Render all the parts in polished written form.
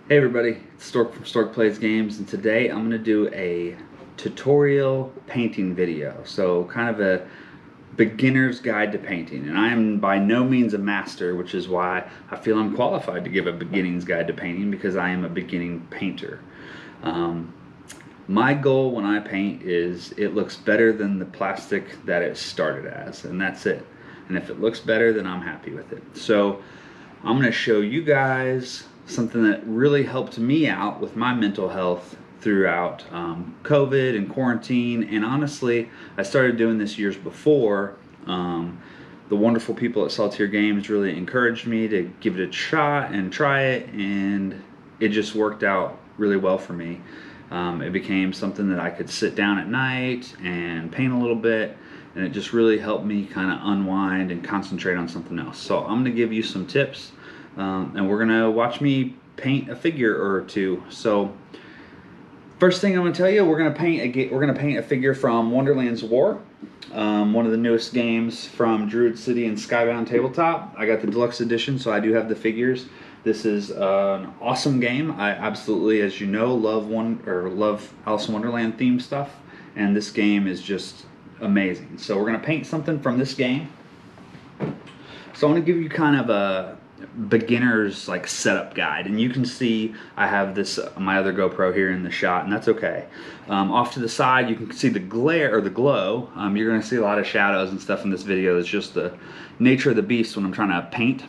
Hey everybody, it's Stork from Stork Plays Games, and today I'm going to do a tutorial painting video. So kind of a beginner's guide to painting. And I am by no means a master, which is why I feel I'm qualified to give a beginning's guide to painting, because I am a beginning painter. My goal when I paint is it looks better than the plastic that it started as, and that's it. And if it looks better, then I'm happy with it. So I'm going to show you guys something that really helped me out with my mental health throughout COVID and quarantine. And honestly, I started doing this years before. The wonderful people at Saltier Games really encouraged me to give it a shot and try it, and it just worked out really well for me. It became something that I could sit down at night and paint a little bit, and it just really helped me kind of unwind and concentrate on something else. So I'm going to give you some tips, and we're going to watch me paint a figure or two. So first thing I'm going to tell you, we're going to paint a figure from Wonderland's War, one of the newest games from Druid City and Skybound Tabletop. I got the deluxe edition, so I do have the figures. This is an awesome game. I absolutely, as you know, love Alice in Wonderland themed stuff, and this game is just amazing. So we're going to paint something from this game. So I want to give you kind of a beginner's like setup guide, and you can see I have this my other GoPro here in the shot, and that's okay. Off to the side you can see the glare or the glow. You're going to see a lot of shadows and stuff in this video. It's just the nature of the beast when I'm trying to paint.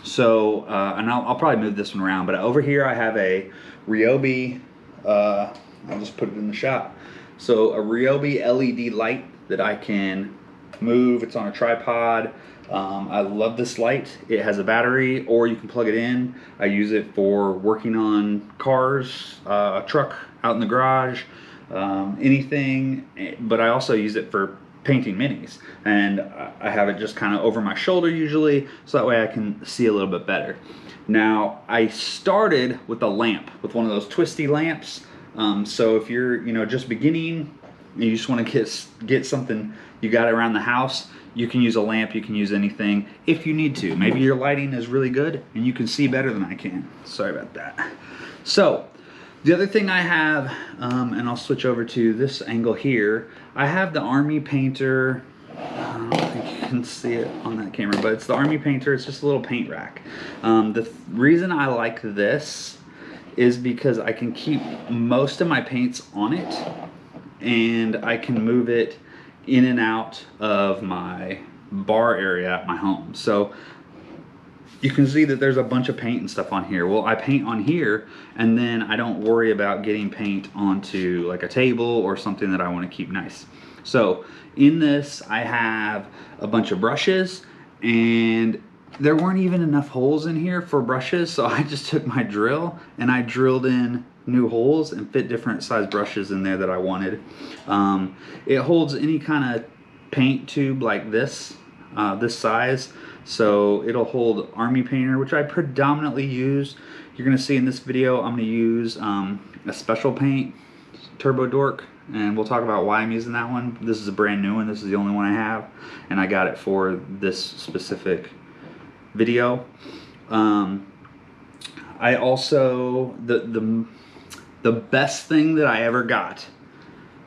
So and I'll probably move this one around, but over here I have a Ryobi, I'll just put it in the shot. So a Ryobi LED light that I can move. It's on a tripod. I love this light. It has a battery, or you can plug it in. I use it for working on cars, a truck out in the garage, anything, but I also use it for painting minis, and I have it just kind of over my shoulder usually, so that way I can see a little bit better. Now I started with a lamp, with one of those twisty lamps. So if you're just beginning and you just want to get something you got around the house, you can use a lamp. You can use anything if you need to. Maybe your lighting is really good and you can see better than I can. Sorry about that. So the other thing I have, and I'll switch over to this angle here, I have the Army Painter. I don't think you can see it on that camera, but it's the Army Painter. It's just a little paint rack. The reason I like this is because I can keep most of my paints on it, and I can move it in and out of my bar area at my home. So you can see that there's a bunch of paint and stuff on here. Well, I paint on here, and then I don't worry about getting paint onto like a table or something that I want to keep nice. So in this, I have a bunch of brushes, and there weren't even enough holes in here for brushes, so I just took my drill and I drilled in new holes and fit different size brushes in there that I wanted. It holds any kind of paint tube like this, this size. So it'll hold Army Painter, which I predominantly use. You're going to see in this video I'm going to use a special paint, Turbo Dork, and we'll talk about why I'm using that one. This is a brand new one. This is the only one I have, and I got it for this specific video. I also, the best thing that I ever got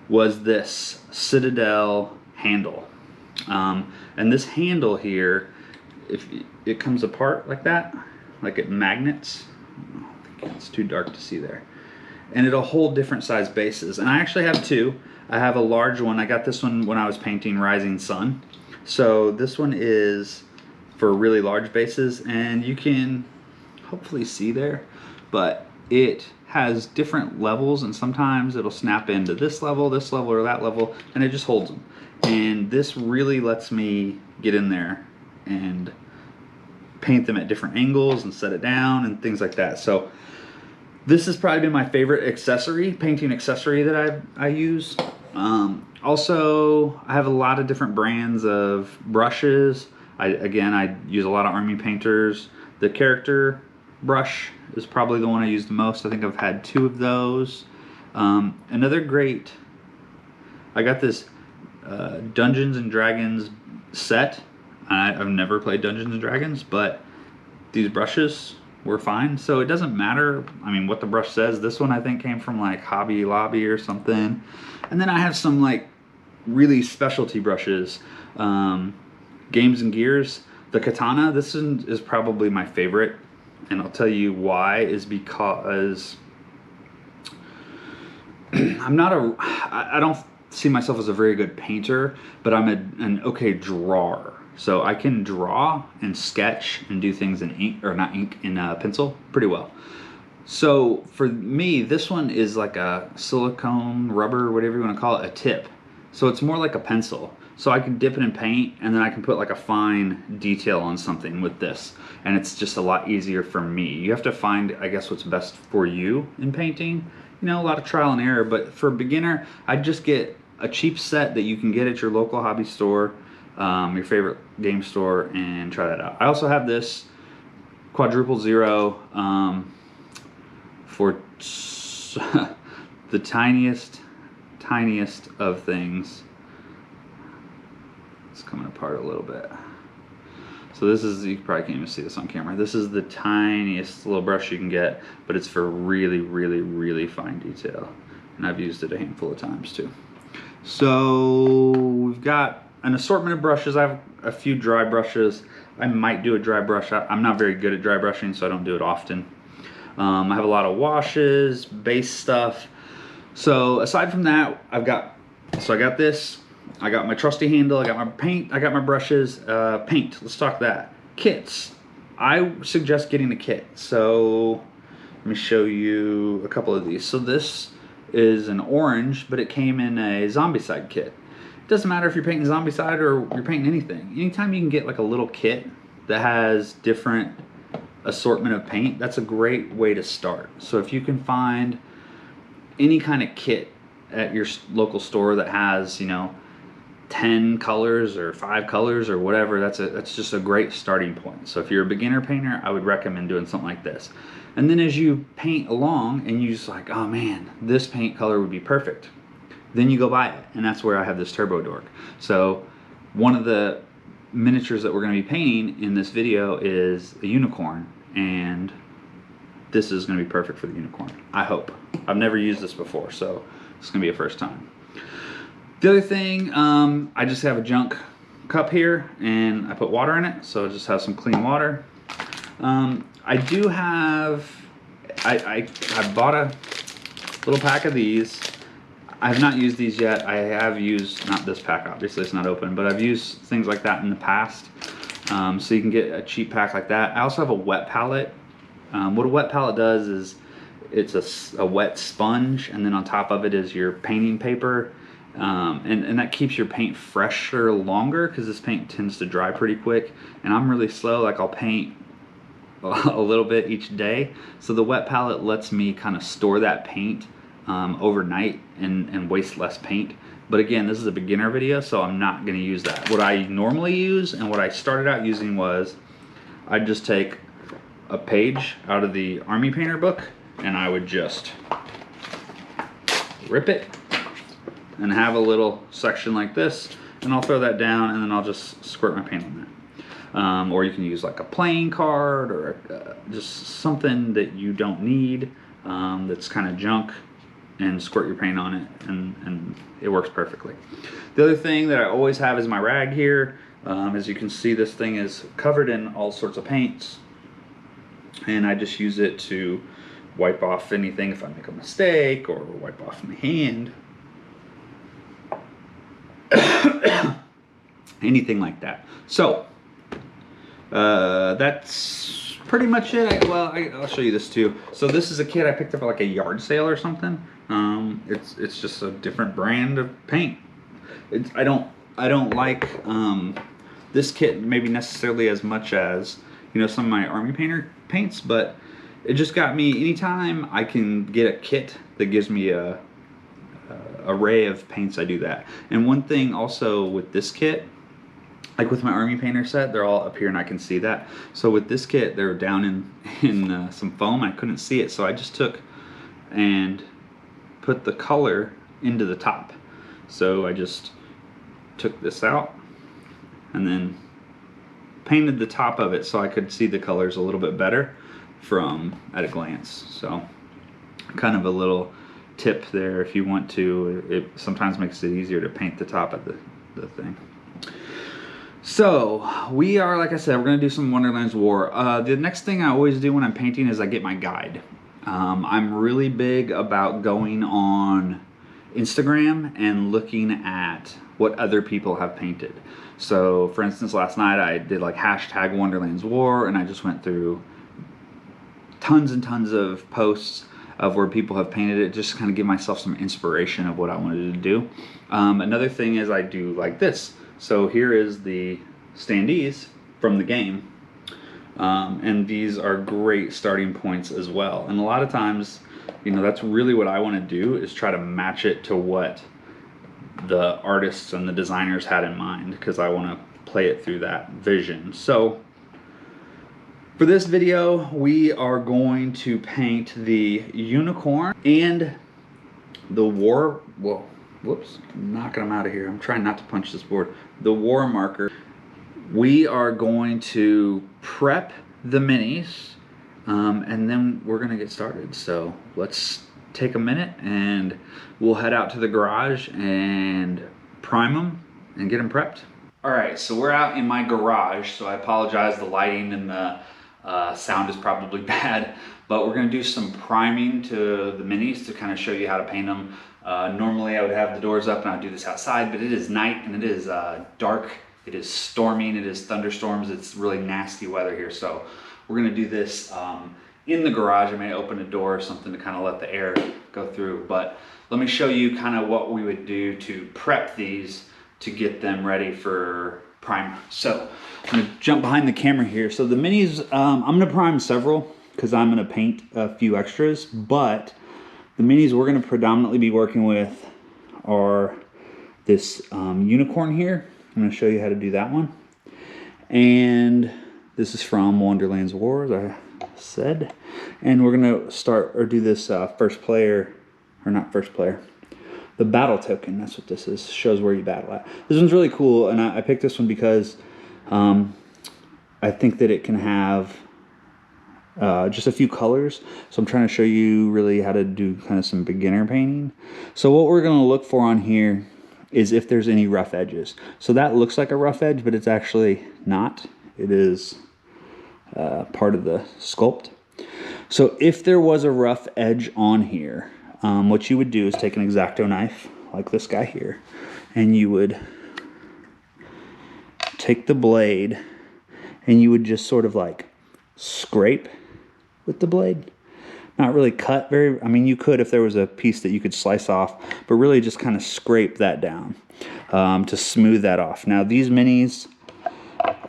was this Citadel handle. And this handle here, if it comes apart like that, like it magnets. I think it's too dark to see there. And it'll hold different size bases. And I actually have two. I have a large one. I got this one when I was painting Rising Sun. So this one is for really large bases, and you can hopefully see there, but it has different levels, and sometimes it'll snap into this level, or that level, and it just holds them. And this really lets me get in there and paint them at different angles and set it down and things like that. So this has probably been my favorite accessory, painting accessory that I use. Also, I have a lot of different brands of brushes. I use a lot of Army Painters. The character brush is probably the one I use the most. I think I've had two of those. Another great, I got this Dungeons and Dragons set. I've never played Dungeons and Dragons, but these brushes were fine. So it doesn't matter, I mean, what the brush says. This one I think came from like Hobby Lobby or something. And then I have some like really specialty brushes. Games and Gears. The Katana, this is probably my favorite. And I'll tell you why, is because I don't see myself as a very good painter, but I'm an okay drawer. So I can draw and sketch and do things in ink, or not ink, in pencil pretty well. So for me, this one is like a silicone, rubber, whatever you want to call it, a tip. So it's more like a pencil. So I can dip it in paint, and then I can put like a fine detail on something with this. And it's just a lot easier for me. You have to find, I guess, what's best for you in painting. You know, a lot of trial and error, but for a beginner, I'd just get a cheap set that you can get at your local hobby store, your favorite game store, and try that out. I also have this quadruple zero for the tiniest of things. It's coming apart a little bit. So this is, you probably can't even see this on camera. This is the tiniest little brush you can get, but it's for really, really, really fine detail. And I've used it a handful of times too. So we've got an assortment of brushes. I have a few dry brushes. I might do a dry brush. I'm not very good at dry brushing, so I don't do it often. I have a lot of washes, base stuff. So aside from that, I got this. I got my trusty handle, I got my paint, I got my brushes. Paint, let's talk that. Kits. I suggest getting a kit. So let me show you a couple of these. So this is an orange, but it came in a Zombicide kit. It doesn't matter if you're painting Zombicide or you're painting anything. Anytime you can get like a little kit that has different assortment of paint, that's a great way to start. So if you can find any kind of kit at your local store that has, you know, 10 colors or 5 colors or whatever, that's just a great starting point. So if you're a beginner painter, I would recommend doing something like this. And then as you paint along and you just like, oh man, this paint color would be perfect, then you go buy it. And that's where I have this Turbo Dork. So one of the miniatures that we're going to be painting in this video is a unicorn, and this is going to be perfect for the unicorn, I hope. I've never used this before, so it's going to be a first time. The other thing, I just have a junk cup here, and I put water in it, so it just has some clean water. I do have, I bought a little pack of these. I have not used these yet. I have used, not this pack, obviously it's not open, but I've used things like that in the past. So you can get a cheap pack like that. I also have a wet palette. What a wet palette does is it's a wet sponge, and then on top of it is your painting paper. And that keeps your paint fresher longer, because this paint tends to dry pretty quick, and I'm really slow. Like, I'll paint a little bit each day, so the wet palette lets me kind of store that paint overnight and waste less paint. But again, this is a beginner video, so I'm not going to use that. What I normally use, and what I started out using, was I'd just take a page out of the Army Painter book, and I would just rip it and have a little section like this, and I'll throw that down, and then I'll just squirt my paint on that. Or you can use like a playing card, or just something that you don't need, that's kind of junk, and squirt your paint on it, and it works perfectly. The other thing that I always have is my rag here. As you can see, this thing is covered in all sorts of paints, and I just use it to wipe off anything if I make a mistake, or wipe off my hand. Anything like that. So that's pretty much it. I'll show you this too. So this is a kit I picked up at like a yard sale or something. It's just a different brand of paint. I don't like this kit maybe necessarily as much as, you know, some of my Army Painter paints, but it just got me, anytime I can get a kit that gives me a array of paints, I do that. And one thing also with this kit, like with my Army Painter set, they're all up here and I can see that. So with this kit, they're down in some foam. I couldn't see it, so I just took and put the color into the top. So I just took this out and then painted the top of it so I could see the colors a little bit better. from at a glance. So kind of a little tip there if you want to. It sometimes makes it easier to paint the top of the thing. So we are, like I said, we're gonna do some Wonderland's War. The next thing I always do when I'm painting is I get my guide. I'm really big about going on Instagram and looking at what other people have painted. So for instance, last night I did like hashtag Wonderland's War, and I just went through tons and tons of posts of where people have painted it, just to kind of give myself some inspiration of what I wanted to do. Another thing is I do like this. So here is the standees from the game. And these are great starting points as well. And a lot of times, you know, that's really what I want to do, is try to match it to what the artists and the designers had in mind, because I want to play it through that vision. So for this video, we are going to paint the unicorn and the war, whoa, whoops, I'm knocking them out of here. I'm trying not to punch this board. The war marker. We are going to prep the minis, and then we're gonna get started. So let's take a minute and we'll head out to the garage and prime them and get them prepped. All right, so we're out in my garage, so I apologize, the lighting and the sound is probably bad, but we're gonna do some priming to the minis to kind of show you how to paint them. Normally I would have the doors up and I'd do this outside, but it is night and it is dark. It is storming, it is thunderstorms, it's really nasty weather here. So we're gonna do this in the garage. I may open a door or something to kind of let the air go through, but let me show you kind of what we would do to prep these to get them ready for primer. So I'm gonna jump behind the camera here. So the minis, I'm gonna prime several because I'm gonna paint a few extras, but the minis we're gonna predominantly be working with are this unicorn here. I'm going to show you how to do that one. And this is from Wonderland's War, as I said. And we're going to start or do this first player, or not first player, the battle token. That's what this is. Shows where you battle at. This one's really cool, and I picked this one because I think that it can have just a few colors. So I'm trying to show you really how to do kind of some beginner painting. So what we're going to look for on here is if there's any rough edges. So that looks like a rough edge, but it's actually not. It is part of the sculpt. So if there was a rough edge on here, what you would do is take an X-Acto knife, like this guy here, and you would take the blade and you would just sort of like scrape with the blade. Not really cut very, I mean, you could if there was a piece that you could slice off, but really just kind of scrape that down to smooth that off. Now these minis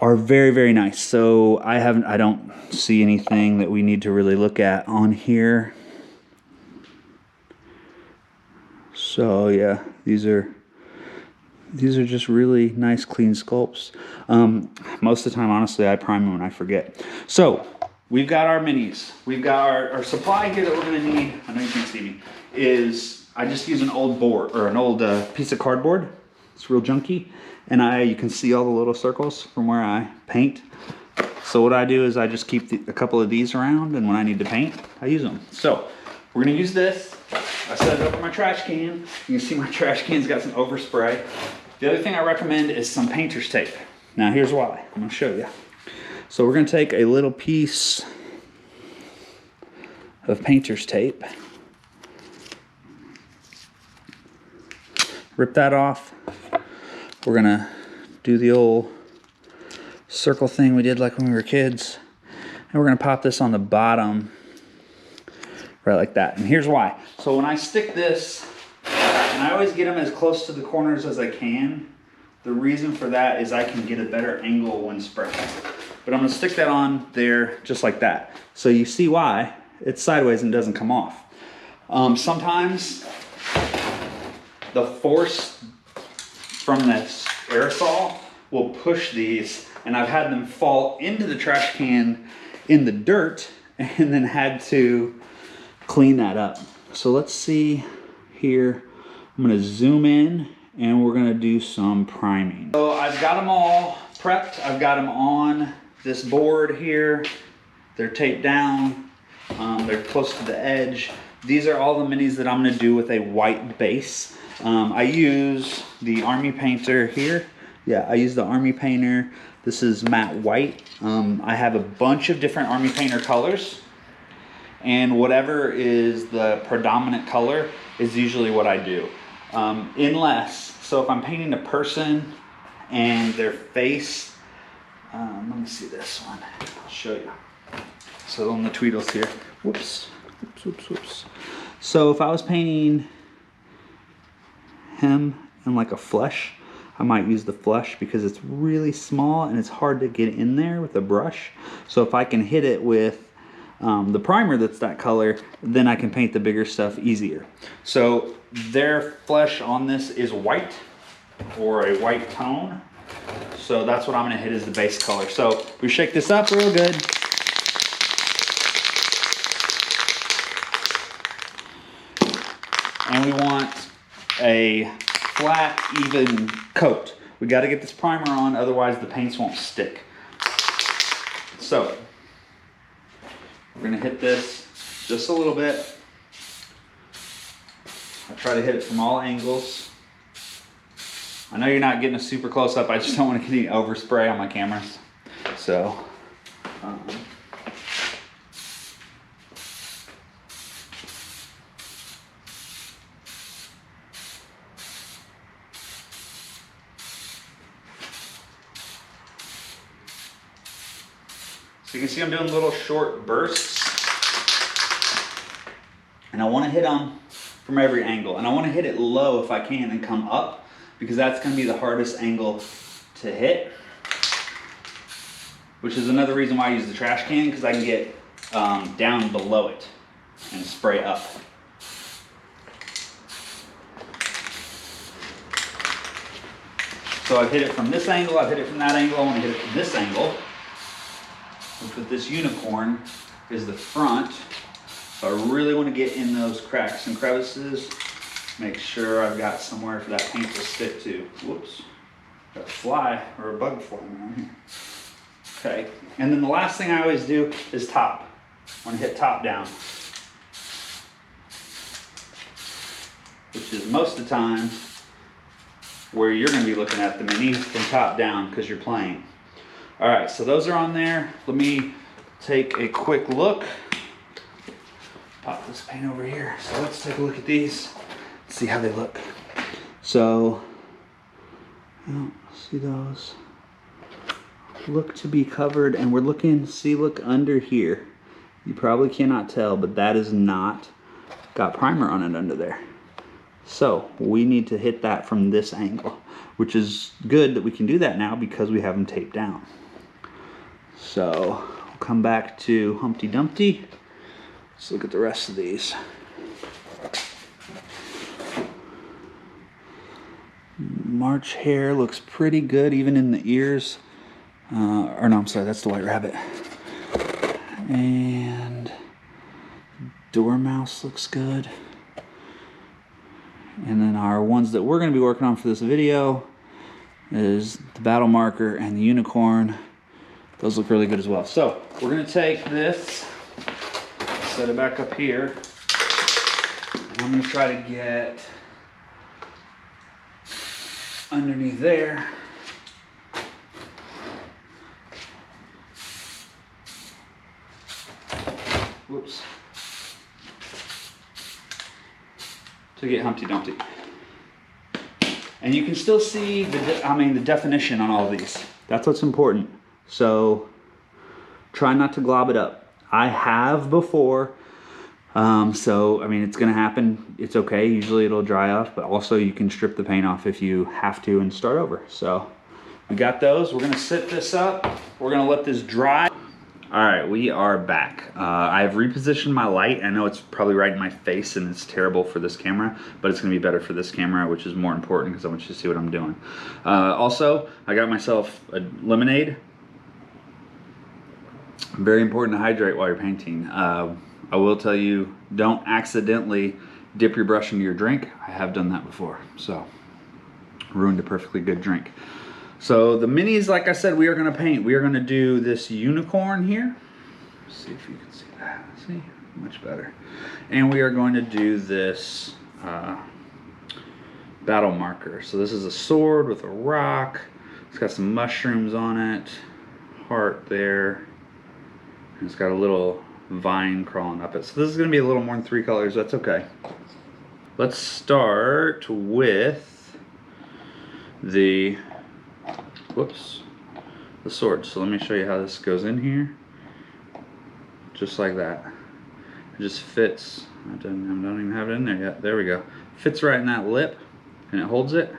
are very, very nice. So I don't see anything that we need to really look at on here. So yeah, these are just really nice, clean sculpts. Most of the time, honestly, I prime them and I forget. So we've got our minis. We've got our supply here that we're gonna need. I know you can't see me. Is I just use an old board or an old piece of cardboard. It's real junky, and you can see all the little circles from where I paint. So what I do is I just keep a couple of these around, and when I need to paint, I use them. So we're gonna use this. I set it over my trash can. You can see my trash can's got some overspray. The other thing I recommend is some painter's tape. Now here's why. I'm gonna show you. So we're going to take a little piece of painter's tape, rip that off. We're going to do the old circle thing we did like when we were kids, and we're going to pop this on the bottom right like that. And here's why. So when I stick this, and I always get them as close to the corners as I can, the reason for that is I can get a better angle when spreading. But I'm going to stick that on there just like that. So you see why it's sideways and doesn't come off. Sometimes the force from this aerosol will push these, and I've had them fall into the trash can in the dirt and then had to clean that up. So let's see here. I'm going to zoom in and we're going to do some priming. So I've got them all prepped. I've got them on this board here. They're taped down. They're close to the edge. These are all the minis that I'm going to do with a white base. I use the Army Painter here. Yeah, I use the Army Painter. This is matte white. I have a bunch of different Army Painter colors. And whatever is the predominant color is usually what I do. Unless, so if I'm painting a person and their face, let me see this one, I'll show you. So on the Tweedles here, whoops. So if I was painting him in like a flesh, I might use the flesh because it's really small and it's hard to get in there with a brush. So if I can hit it with the primer that's that color, then I can paint the bigger stuff easier. So their flesh on this is white, or a white tone. So that's what I'm gonna hit as the base color. So we shake this up real good. And we want a flat, even coat. We gotta get this primer on, otherwise the paints won't stick. So we're gonna hit this just a little bit. I try to hit it from all angles. I know you're not getting a super close up. I just don't want to get any overspray on my cameras. So, so you can see I'm doing little short bursts. And I want to hit them from every angle. And I want to hit it low if I can and come up, because that's going to be the hardest angle to hit. Which is another reason why I use the trash can, because I can get down below it and spray up. So I've hit it from this angle, I've hit it from that angle, I want to hit it from this angle. Which with this unicorn is the front. So I really want to get in those cracks and crevices. Make sure I've got somewhere for that paint to stick to. Whoops. Got a fly or a bug flying around here. Okay. And then the last thing I always do is top. I want to hit top down. Which is most of the time where you're going to be looking at the minis from top down because you're playing. Alright, so those are on there. Let me take a quick look. Pop this paint over here. So let's take a look at these. See how they look. So, see those look to be covered, and we're looking, see, look under here. You probably cannot tell, but that is not got primer on it under there. So we need to hit that from this angle, which is good that we can do that now because we have them taped down. So we'll come back to Humpty Dumpty. Let's look at the rest of these. March Hare looks pretty good, even in the ears. Or no, I'm sorry, that's the White Rabbit. And Dormouse looks good. And then our ones that we're going to be working on for this video is the Battle Marker and the Unicorn. Those look really good as well. So we're going to take this, set it back up here, and I'm going to try to get underneath there. Whoops. To get Humpty Dumpty. And you can still see the definition on all of these. That's what's important. So try not to glob it up. I have before. So, I mean, it's going to happen. It's okay. Usually it'll dry off, but also you can strip the paint off if you have to and start over. So we got those. We're going to sit this up. We're going to let this dry. All right, we are back. I've repositioned my light. I know it's probably right in my face and it's terrible for this camera, but it's gonna be better for this camera, which is more important because I want you to see what I'm doing. Also, I got myself a lemonade. Very important to hydrate while you're painting. I will tell you, don't accidentally dip your brush into your drink. I have done that before, so ruined a perfectly good drink. So the minis, like I said, we are going to paint. We are going to do this unicorn here. See if you can see that. See? Much better. And we are going to do this battle marker. So this is a sword with a rock. It's got some mushrooms on it. Heart there. And it's got a little vine crawling up it. So this is going to be a little more than 3 colors. That's okay. Let's start with the sword. So let me show you how this goes in here. Just like that. It just fits. I don't even have it in there yet. There we go. Fits right in that lip, and it holds it.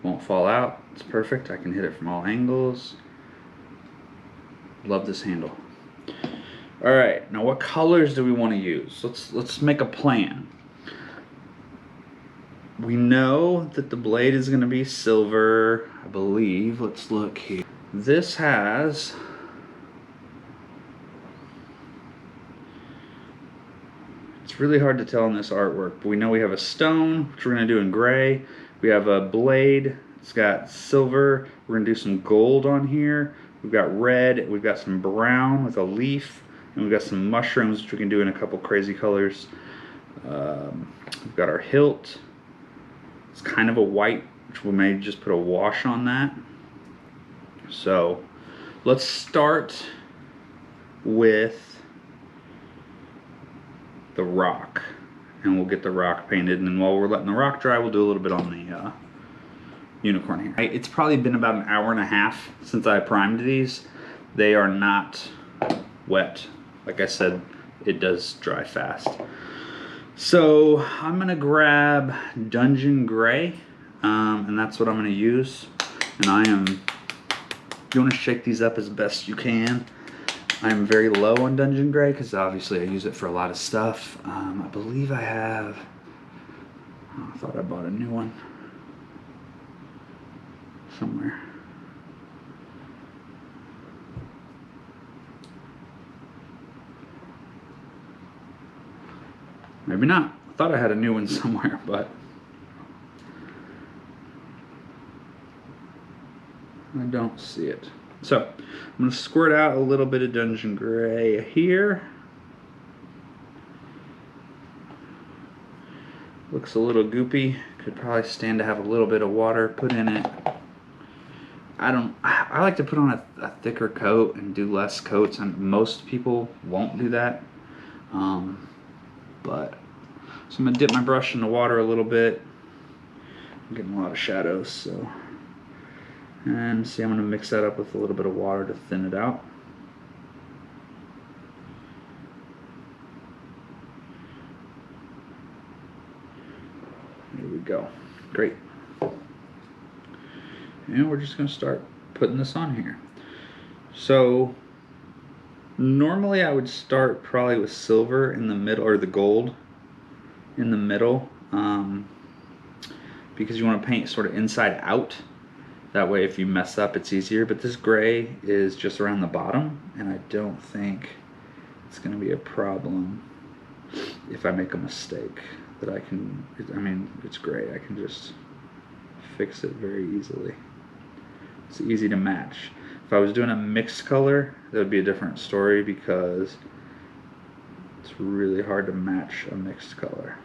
Won't fall out. It's perfect. I can hit it from all angles. Love this handle. All right. Now, what colors do we want to use? Let's make a plan. We know that the blade is going to be silver, I believe. Let's look here. This has it's really hard to tell in this artwork, but we know we have a stone, which we're going to do in gray. We have a blade. It's got silver. We're going to do some gold on here. We've got red. We've got some brown with a leaf. And we've got some mushrooms, which we can do in a couple crazy colors. We've got our hilt. It's kind of a white, which we may just put a wash on that. So let's start with the rock, and we'll get the rock painted, and then while we're letting the rock dry, we'll do a little bit on the unicorn here. It's probably been about an hour and a half since I primed these. They are not wet. Like I said, it does dry fast. So I'm gonna grab Dungeon Gray, and that's what I'm gonna use. And you wanna shake these up as best you can. I'm very low on Dungeon Gray because obviously I use it for a lot of stuff. I believe I have, I thought I bought a new one somewhere. Maybe not. I thought I had a new one somewhere, but I don't see it. So I'm going to squirt out a little bit of Dungeon Gray here. Looks a little goopy. Could probably stand to have a little bit of water put in it. I like to put on a thicker coat and do less coats, and most people won't do that. But so I'm gonna dip my brush in the water a little bit. I'm getting a lot of shadows, so. And see, I'm gonna mix that up with a little bit of water to thin it out. There we go. Great. And we're just gonna start putting this on here. So normally I would start probably with silver in the middle, or the gold in the middle, because you want to paint sort of inside out. That way if you mess up it's easier. But this gray is just around the bottom, and I don't think it's going to be a problem if I make a mistake. That I can, I mean, it's gray. I can just fix it very easily. It's easy to match. If I was doing a mixed color, that would be a different story, because it's really hard to match a mixed color.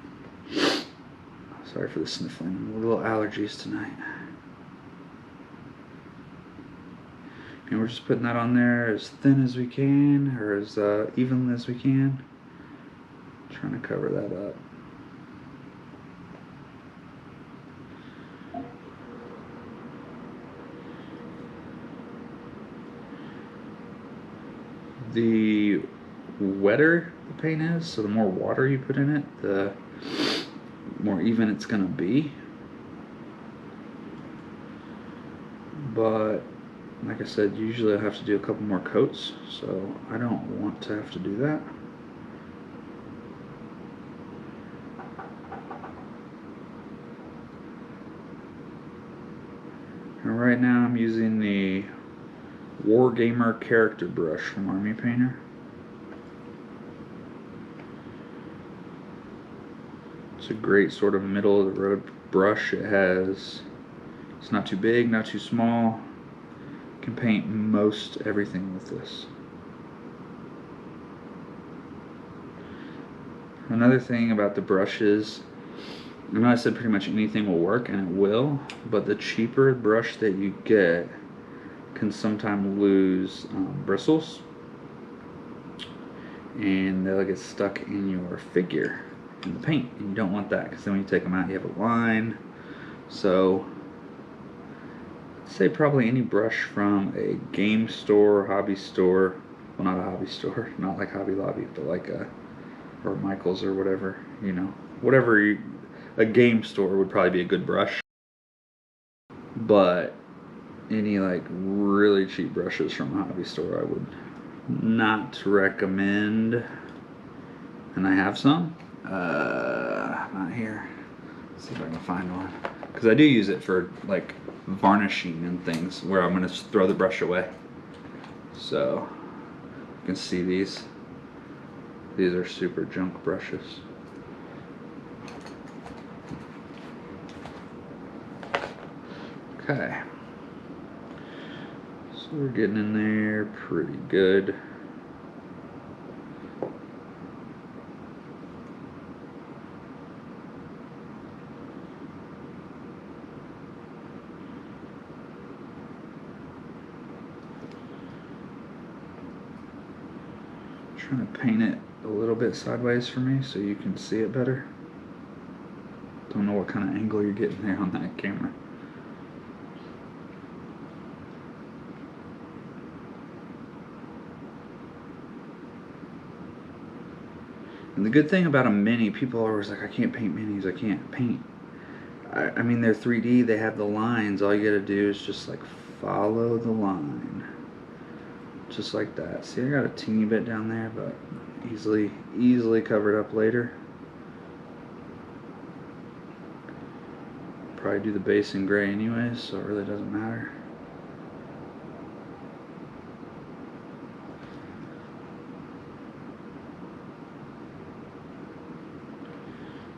Sorry for the sniffling. A little allergies tonight. And we're just putting that on there as thin as we can, or as evenly as we can. Trying to cover that up. The wetter the paint is, so the more water you put in it, the more even it's gonna be. But like I said, usually I have to do a couple more coats, so I don't want to have to do that. And right now I'm using the Wargamer character brush from Army Painter. It's a great sort of middle of the road brush. It's not too big, not too small. You can paint most everything with this. Another thing about the brushes, I know I said pretty much anything will work, and it will, but the cheaper brush that you get can sometimes lose bristles, and they'll get stuck in your figure in the paint, and you don't want that, because then when you take them out you have a line. So I'd say probably any brush from a game store, hobby store, well, not a hobby store, not like Hobby Lobby, but like or Michael's or whatever, you know, a game store would probably be a good brush. But any like really cheap brushes from a hobby store I would not recommend. And I have some, not here. Let's see if I can find one, because I do use it for like varnishing and things where I'm gonna throw the brush away. So you can see these are super junk brushes. Okay, so we're getting in there pretty good. Trying to paint it a little bit sideways for me so you can see it better. Don't know what kind of angle you're getting there on that camera. And the good thing about a mini, people are always like, I can't paint minis, I can't paint. I mean, they're 3D, they have the lines. All you gotta do is just like follow the line. Just like that. See, I got a teeny bit down there, but easily covered up later. Probably do the base in gray anyways, so it really doesn't matter.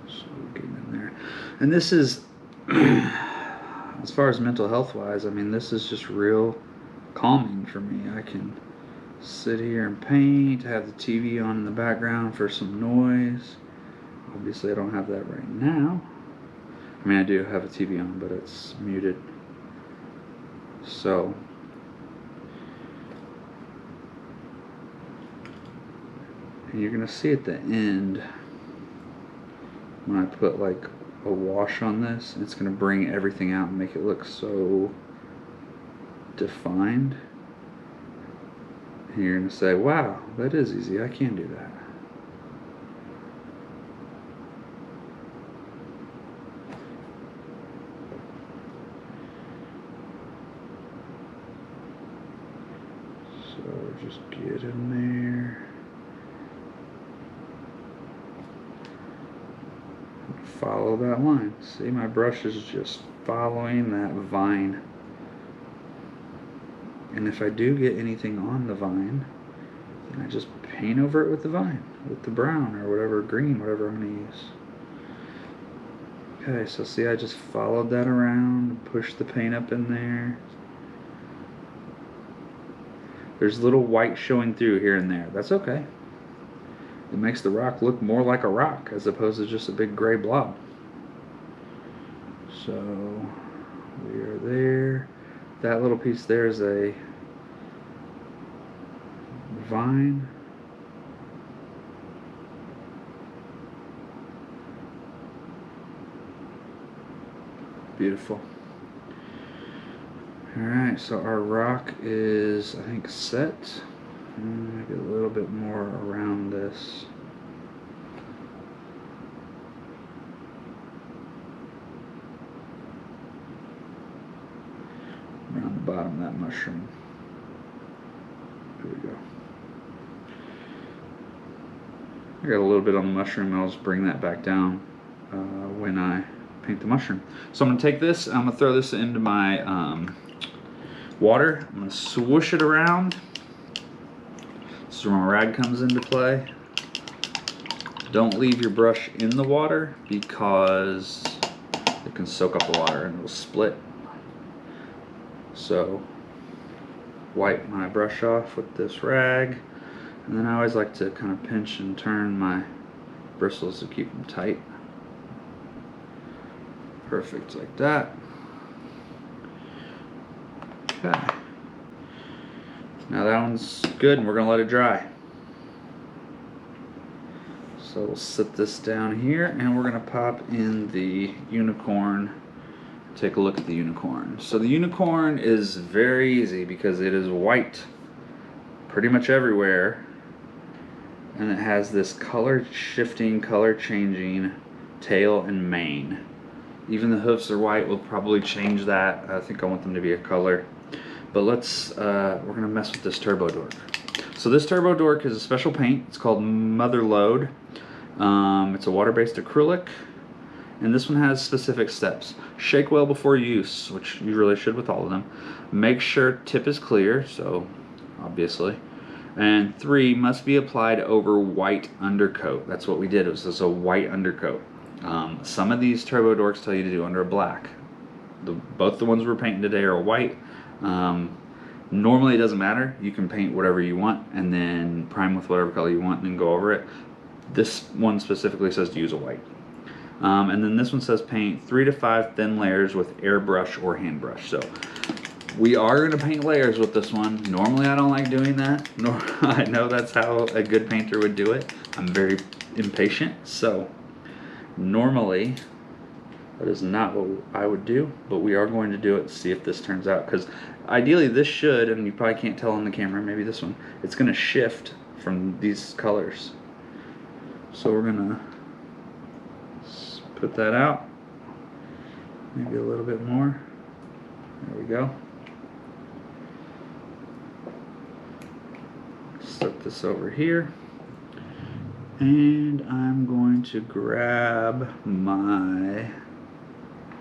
So we're getting in there. And this is, as far as mental health wise, I mean, this is just real calming for me. I can sit here and paint, have the TV on in the background for some noise. Obviously I don't have that right now. I mean, I do have a TV on, but it's muted. So and you're gonna see at the end when I put like a wash on this, it's gonna bring everything out and make it look so defined. And you're gonna say, wow, that is easy, I can do that. So just get in there. Follow that line. See, my brush is just following that vine. And if I do get anything on the vine, then I just paint over it with the vine, with the brown or whatever, green, whatever I'm going to use. Okay, so see, I just followed that around, pushed the paint up in there. There's little white showing through here and there. That's okay. It makes the rock look more like a rock as opposed to just a big gray blob. So we are there. That little piece there is a vine. Beautiful. Alright, so our rock is, I think, set. Make it a little bit more around this. Around the bottom of that mushroom. There we go. I got a little bit on the mushroom. I'll just bring that back down when I paint the mushroom. So I'm going to take this, I'm going to throw this into my water. I'm going to swoosh it around. This is where my rag comes into play. Don't leave your brush in the water because it can soak up the water and it'll split. So wipe my brush off with this rag, and then I always like to kind of pinch and turn my bristles to keep them tight. Perfect, like that. Okay. Now that one's good, and we're gonna let it dry. So we'll set this down here, and we're gonna pop in the unicorn. Take a look at the unicorn. So the unicorn is very easy because it is white pretty much everywhere, and it has this color shifting, color changing tail and mane. Even the hoofs are white. We'll probably change that. I think I want them to be a color. But let's, we're gonna mess with this Turbo Dork. So this Turbo Dork is a special paint. It's called Mother Load. It's a water-based acrylic, and this one has specific steps. Shake well before use, which you really should with all of them. Make sure tip is clear, so obviously. And 3, must be applied over white undercoat. That's what we did. It was just a white undercoat. Some of these Turbo Dorks tell you to do under a black. Both the ones we're painting today are white. Normally it doesn't matter. You can paint whatever you want and then prime with whatever color you want and then go over it. This one specifically says to use a white. And then this one says paint 3 to 5 thin layers with airbrush or hand brush. So we are going to paint layers with this one. Normally I don't like doing that. I know that's how a good painter would do it. I'm very impatient. So normally that is not what I would do, but we are going to do it to see if this turns out. Because ideally this should, and you probably can't tell on the camera, maybe this one, it's going to shift from these colors. So we're going to put that out, maybe a little bit more. There we go. Set this over here, and I'm going to grab my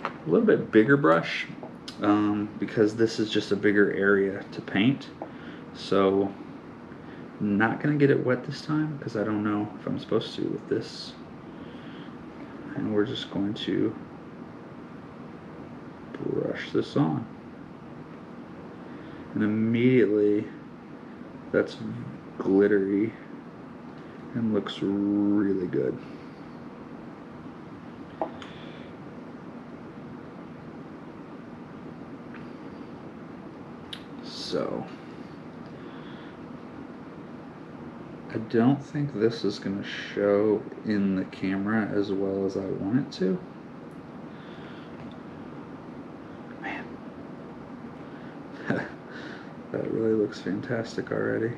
a little bit bigger brush because this is just a bigger area to paint. So I'm not gonna get it wet this time because I don't know if I'm supposed to with this. And we're just going to brush this on. And immediately that's glittery and looks really good. So I don't think this is going to show in the camera as well as I want it to. Man, that really looks fantastic already.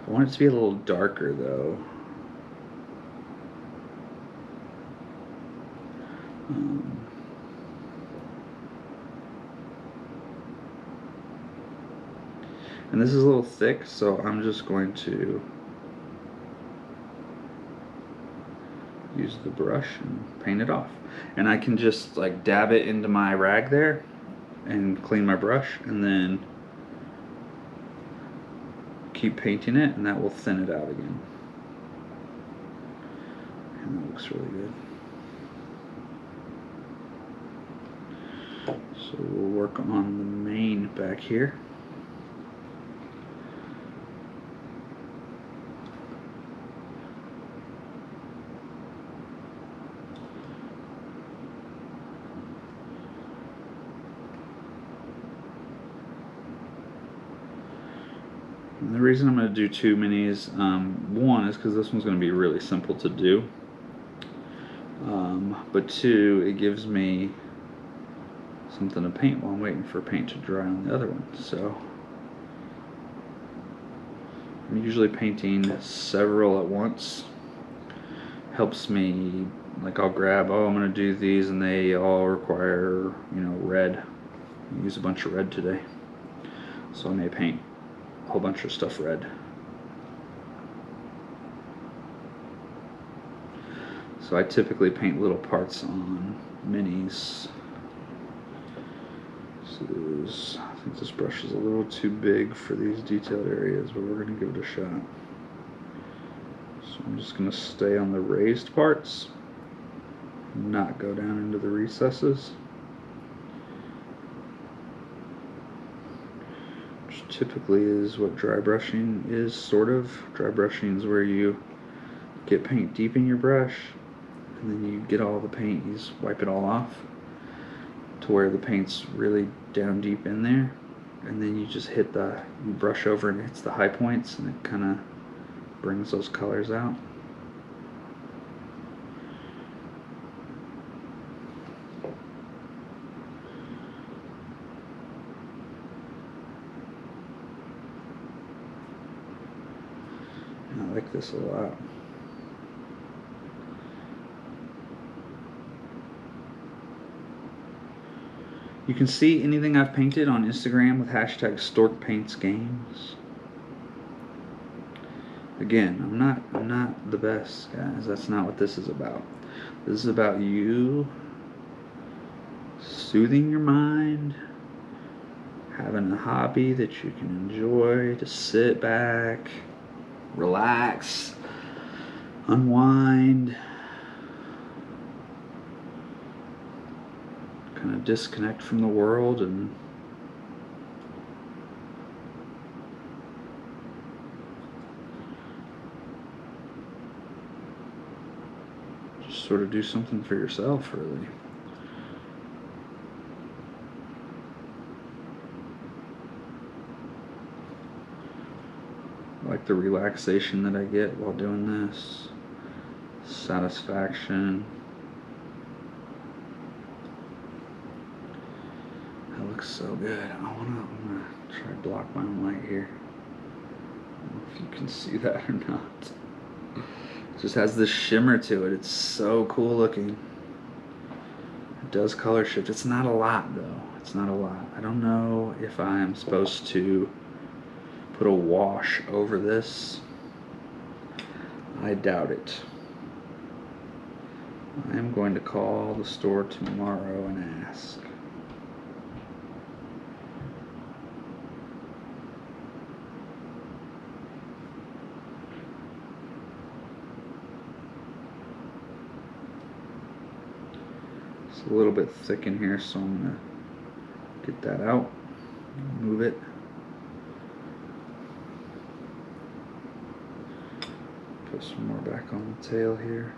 I want it to be a little darker though. And this is a little thick, so I'm just going to use the brush and paint it off. And I can just like dab it into my rag there and clean my brush and then keep painting it, and that will thin it out again. And that looks really good. So we'll work on the mane back here. And the reason I'm going to do 2 minis, one is because this one's going to be really simple to do, but 2, it gives me something to paint while I'm waiting for paint to dry on the other one. So I'm usually painting several at once. Helps me, like I'll grab, oh I'm going to do these and they all require, you know, red. I use a bunch of red today, so I may paint a whole bunch of stuff red. So I typically paint little parts on minis. I think this brush is a little too big for these detailed areas, but we're going to give it a shot. So I'm just going to stay on the raised parts, not go down into the recesses. Just typically is what dry brushing is, sort of. Dry brushing is where you get paint deep in your brush, and then you get all the paint, you just wipe it all off to where the paint's really down deep in there, and then you just you brush over and it hits the high points, and it kind of brings those colors out. I like this a lot. You can see anything I've painted on Instagram with hashtag StorkPaintsGames. Again, I'm not the best, guys. That's not what this is about. This is about you soothing your mind, having a hobby that you can enjoy, to sit back, relax, unwind, kind of disconnect from the world, and just sort of do something for yourself, really. I like the relaxation that I get while doing this, satisfaction. That looks so good. I'm gonna try to block my own light here. I don't know if you can see that or not. It just has this shimmer to it. It's so cool looking. It does color shift. It's not a lot though. It's not a lot. I don't know if I'm supposed to put a wash over this. I doubt it. I am going to call the store tomorrow and ask. It's a little bit thick in here, so I'm going to get that out, move it. Put some more back on the tail here.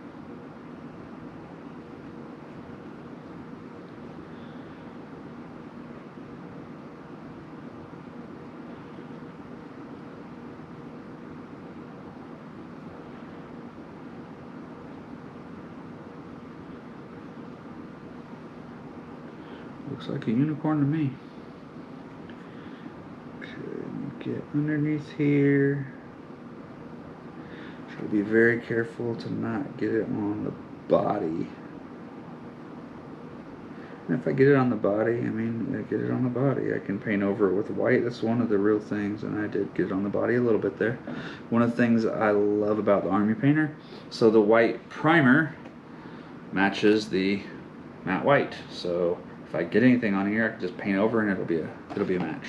Looks like a unicorn to me. Okay, get underneath here. Try to be very careful to not get it on the body. And if I get it on the body, I get it on the body. I can paint over it with white. That's one of the real things, and I did get it on the body a little bit there. One of the things I love about the Army Painter, so the white primer matches the matte white. So if I get anything on here, I can just paint over and it'll be a match.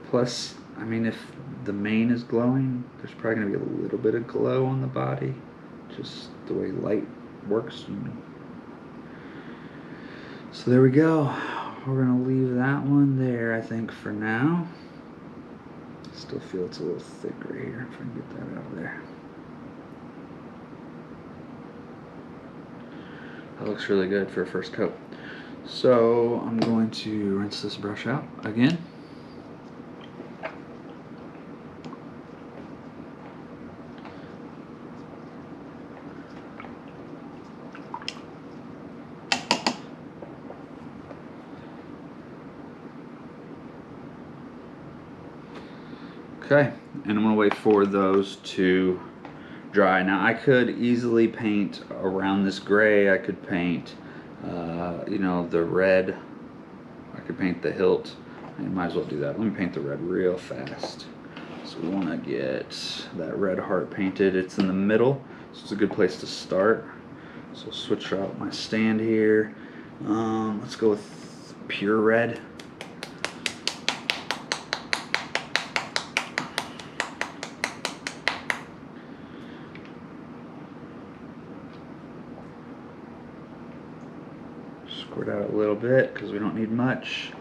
Plus, if the mane is glowing, there's probably going to be a little bit of glow on the body, just the way light works. So there we go. We're going to leave that one there, I think, for now. Still feel it's a little thick right here, if I can get that out of there. That looks really good for a first coat. So I'm going to rinse this brush out again. Okay, and I'm going to wait for those to dry. Now I could easily paint around this gray. I could paint, the red. I could paint the hilt. I might as well do that. Let me paint the red real fast. So we want to get that red heart painted. It's in the middle, so it's a good place to start. So I'll switch out my stand here. Let's go with pure red. Squirt out a little bit because we don't need much.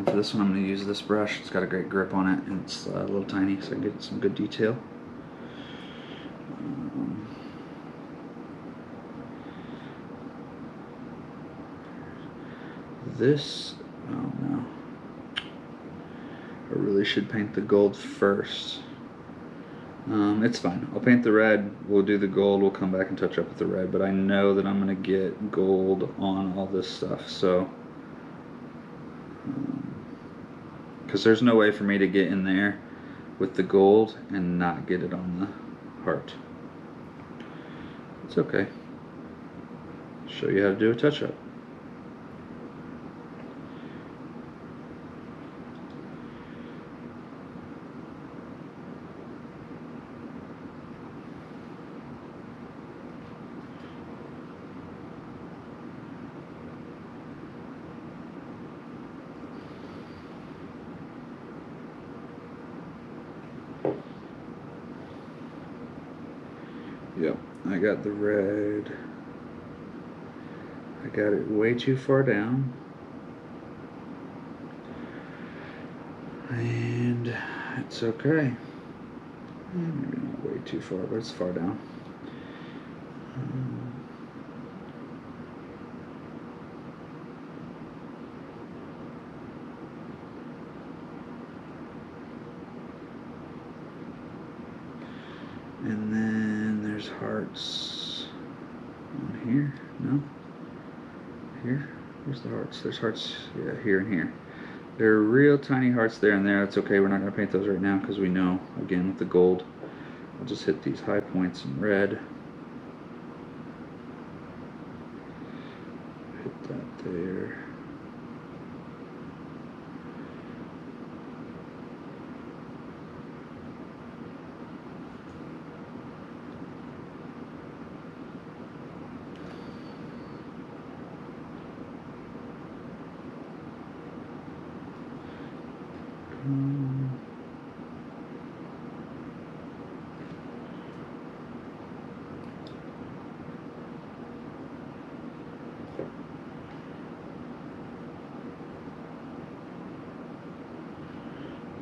For this one I'm going to use this brush. It's got a great grip on it, and it's a little tiny, so I can get some good detail. This, oh no, I really should paint the gold first. It's fine. I'll paint the red, we'll do the gold, we'll come back and touch up with the red, but I know that I'm going to get gold on all this stuff, so because there's no way for me to get in there with the gold and not get it on the heart. It's okay. Show you how to do a touch-up. Yep, I got the red. I got it way too far down. And it's okay. Maybe not way too far, but it's far down. And then there's hearts on here. No? Here? Where's the hearts? There's hearts, yeah, here and here. There are real tiny hearts there and there. It's okay, we're not going to paint those right now because we know, again, with the gold, I'll just hit these high points in red. Hit that there.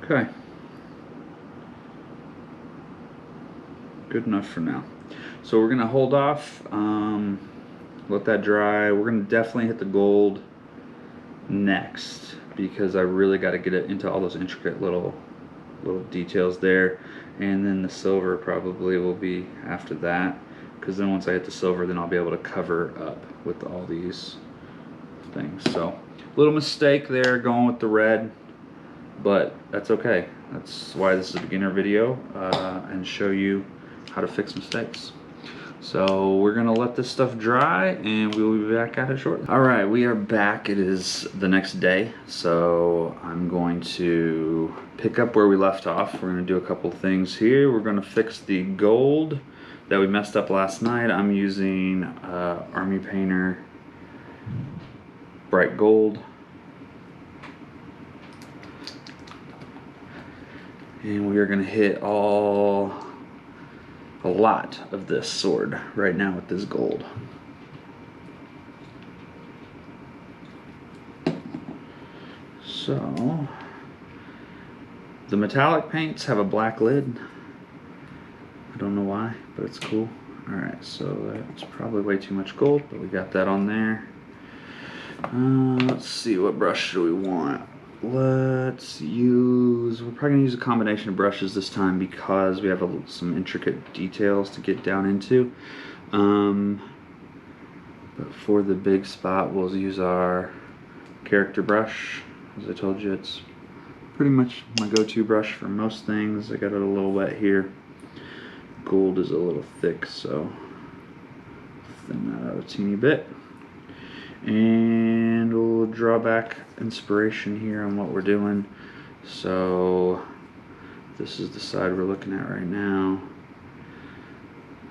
Okay. Good enough for now. So we're going to hold off, let that dry. We're going to definitely hit the gold next because I really got to get it into all those intricate little details there, and then the silver probably will be after that, because then once I hit the silver, then I'll be able to cover up with all these things. So little mistake there going with the red, but that's okay. That's why this is a beginner video, and show you how to fix mistakes. So we're gonna let this stuff dry and we'll be back at it shortly. All right, we are back. It is the next day, so I'm going to pick up where we left off. We're gonna do a couple things here. We're gonna fix the gold that we messed up last night. I'm using Army Painter Bright Gold. And we are gonna hit a lot of this sword right now with this gold. So the metallic paints have a black lid. I don't know why, but it's cool. Alright, so that's probably way too much gold, but we got that on there. Let's see, what brush do we want? Let's use, we're probably going to use a combination of brushes this time because we have some intricate details to get down into. But for the big spot, we'll use our character brush. As I told you, it's pretty much my go-to brush for most things. I got it a little wet here. Gold is a little thick, so thin that out a teeny bit. And we'll draw back inspiration here on what we're doing. So this is the side we're looking at right now.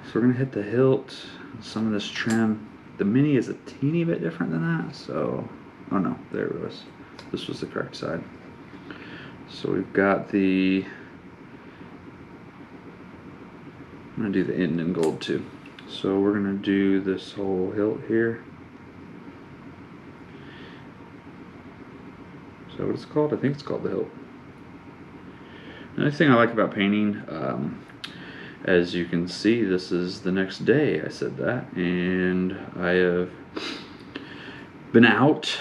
So we're gonna hit the hilt, some of this trim. The mini is a teeny bit different than that, so, oh no, there it was. This was the correct side. So we've got the, I'm gonna do the end in gold too. So we're gonna do this whole hilt here. that what it's called? I think it's called the hilt. Another thing I like about painting, as you can see, this is the next day I said that, and I have been out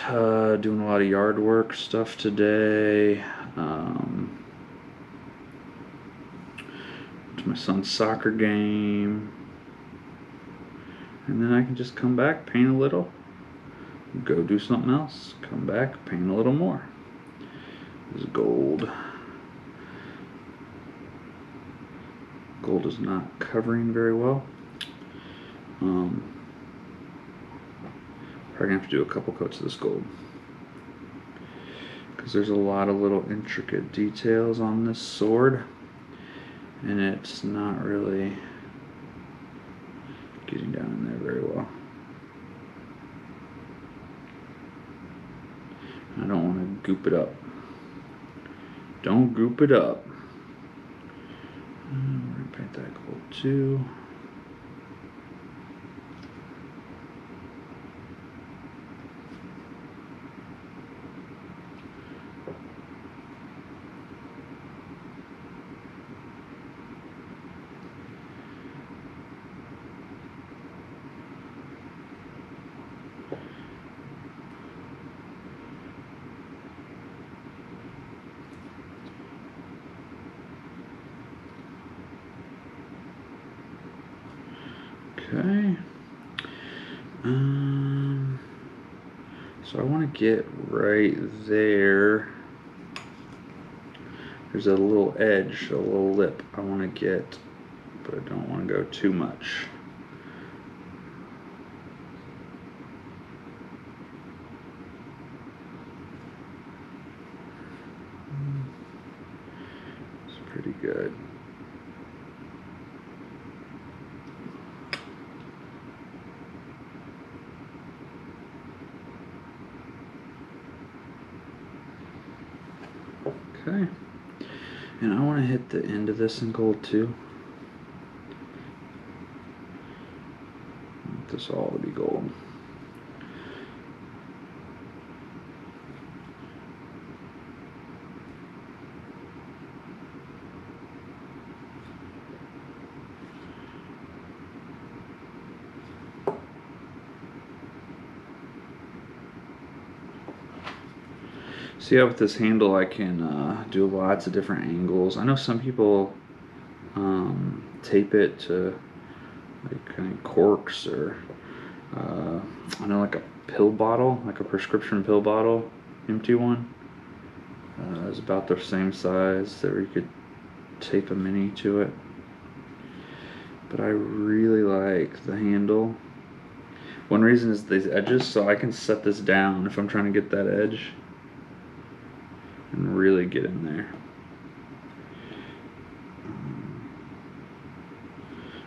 doing a lot of yard work stuff today. To my son's soccer game, and then I can just come back, paint a little, go do something else, come back, paint a little more. This is gold. Gold is not covering very well. Probably gonna have to do a couple coats of this gold, because there's a lot of little intricate details on this sword, and it's not really getting down in there very well. I don't want to goop it up. Don't goop it up. We're going to paint that gold too. Okay. So I want to get right there. There's a little edge, a little lip I want to get, but I don't want to go too much. It's pretty good. Okay, and I want to hit the end of this in gold too. I want this all to be gold. See how with this handle I can do lots of different angles. I know some people tape it to like kind of corks, or I know like a pill bottle, like a prescription pill bottle, empty one, is about the same size that you could tape a mini to it. But I really like the handle. One reason is these edges, so I can set this down if I'm trying to get that edge and really get in there.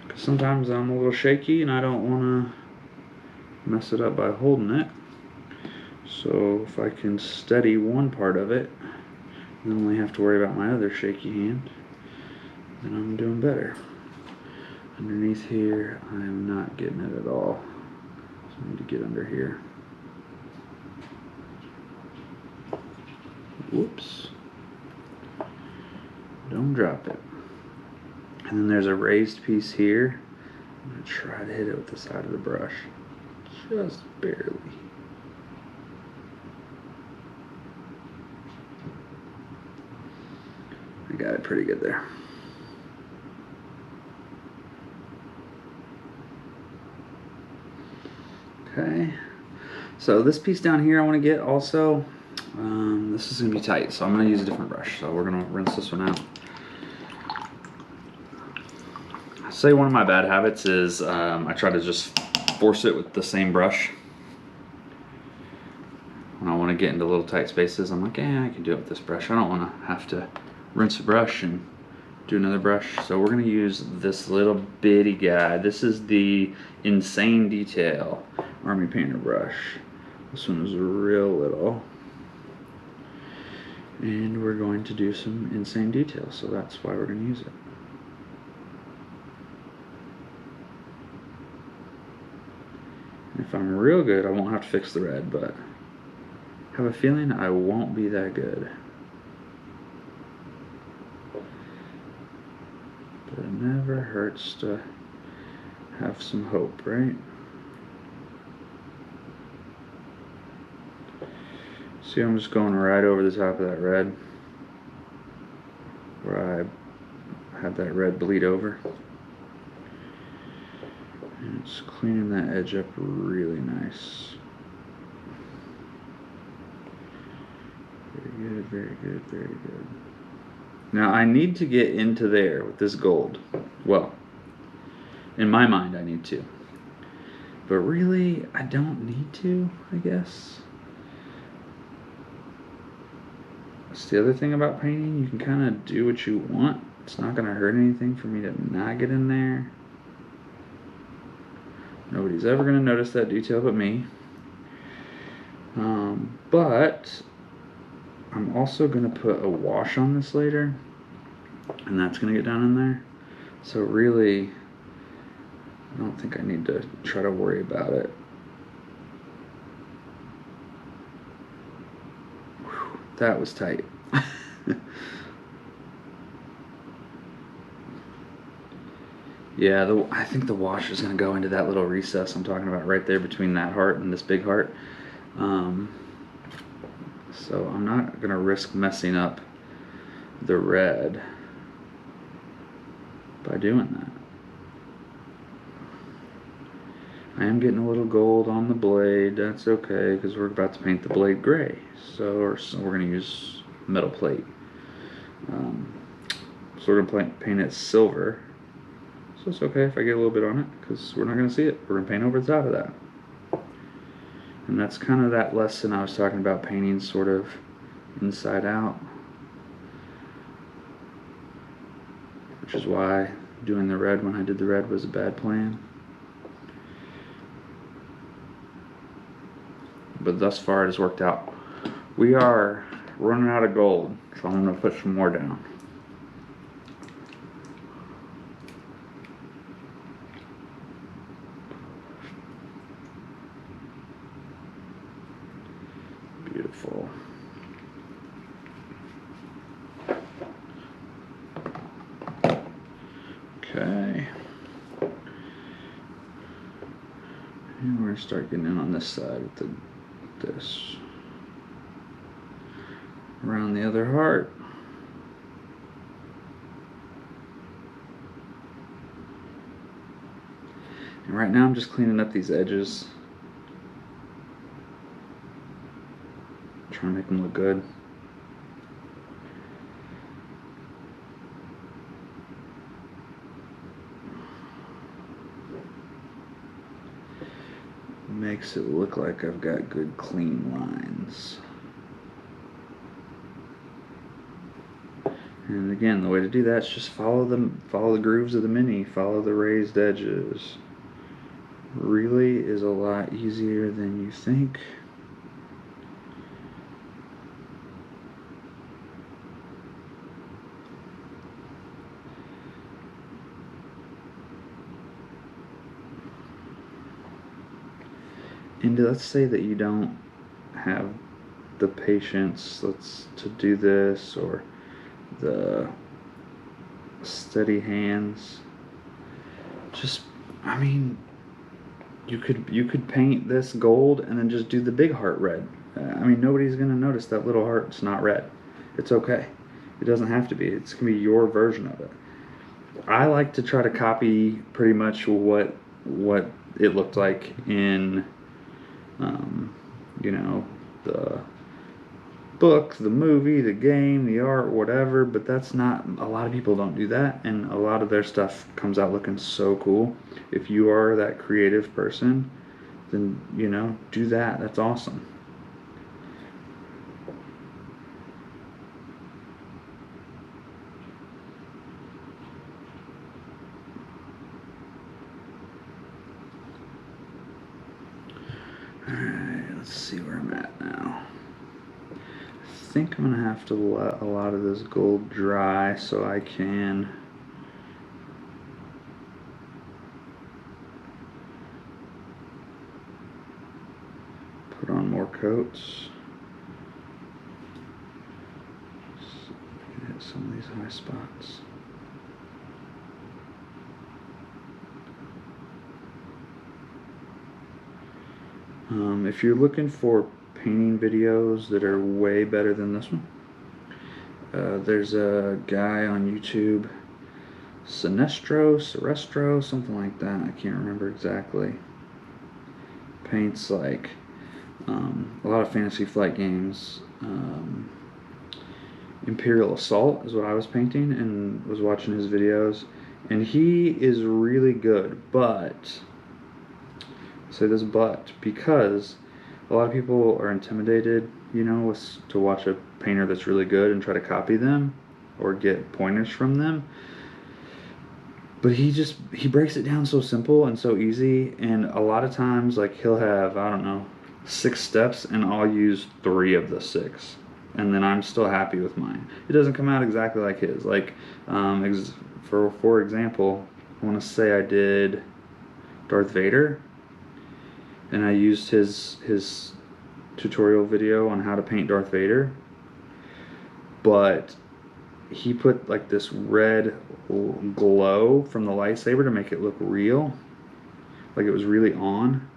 Because sometimes I'm a little shaky and I don't want to mess it up by holding it. So if I can steady one part of it and only have to worry about my other shaky hand, then I'm doing better. Underneath here, I am not getting it at all. So I need to get under here. Whoops. Don't drop it. And then there's a raised piece here. I'm going to try to hit it with the side of the brush. Just barely. I got it pretty good there. Okay. So this piece down here I want to get also. This is going to be tight, so I'm going to use a different brush. So we're going to rinse this one out. I'd say one of my bad habits is I try to just force it with the same brush. When I want to get into little tight spaces, I'm like, I can do it with this brush. I don't want to have to rinse a brush and do another brush. So we're going to use this little bitty guy. This is the Insane Detail Army Painter brush. This one is real little. And we're going to do some insane details, so that's why we're going to use it. And if I'm real good, I won't have to fix the red, but have a feeling I won't be that good. But it never hurts to have some hope, right? See, I'm just going right over the top of that red, where I had that red bleed over. And it's cleaning that edge up really nice. Very good, very good, very good. Now I need to get into there with this gold. Well, in my mind I need to. But really, I don't need to, I guess. That's the other thing about painting. You can kind of do what you want. It's not going to hurt anything for me to not get in there. Nobody's ever going to notice that detail but me. But I'm also going to put a wash on this later. And that's going to get down in there. So really, I don't think I need to try to worry about it. Whew, that was tight. Yeah, I think the wash is going to go into that little recess I'm talking about right there between that heart and this big heart. So I'm not going to risk messing up the red by doing that. I am getting a little gold on the blade. That's okay, because we're about to paint the blade gray. So we're going to use metal plate. So we're going to paint it silver. So it's okay if I get a little bit on it, because we're not going to see it. We're going to paint over the top of that. And that's kind of that lesson I was talking about, painting sort of inside out. Which is why doing the red when I did the red was a bad plan. But thus far it has worked out. We are running out of gold, so I'm going to put some more down. Beautiful. Okay. And we're going to start getting in on this side with this. Around the other heart. And right now I'm just cleaning up these edges. Trying to make them look good. Makes it look like I've got good clean lines. And again, the way to do that is just follow the grooves of the mini, follow the raised edges. Really is a lot easier than you think. And let's say that you don't have the patience to do this, or the steady hands. Just, I mean, you could paint this gold and then just do the big heart red. I mean, nobody's gonna notice that little heart's not red. It's okay. It doesn't have to be. It's gonna be your version of it. I like to try to copy pretty much what it looked like in you know, the book, the movie, the game, the art, whatever, but that's not, a lot of people don't do that, and a lot of their stuff comes out looking so cool. If you are that creative person, then, you know, do that. That's awesome. Alright, let's see where I'm at now. I think I'm going to have to let a lot of this gold dry so I can put on more coats. get some of these high spots. If you're looking for painting videos that are way better than this one, there's a guy on YouTube, Sinestro, something like that. I can't remember exactly. Paints like a lot of Fantasy Flight games. Imperial Assault is what I was painting and was watching his videos, and he is really good, but I say this but because a lot of people are intimidated, you know, to watch a painter that's really good and try to copy them or get pointers from them. But he breaks it down so simple and so easy, and a lot of times, like, he'll have, I don't know, 6 steps, and I'll use 3 of the 6, and then I'm still happy with mine. It doesn't come out exactly like his. Like, for example, I want to say I did Darth Vader, and I used his tutorial video on how to paint Darth Vader, but he put like this red glow from the lightsaber to make it look real, like it was really on,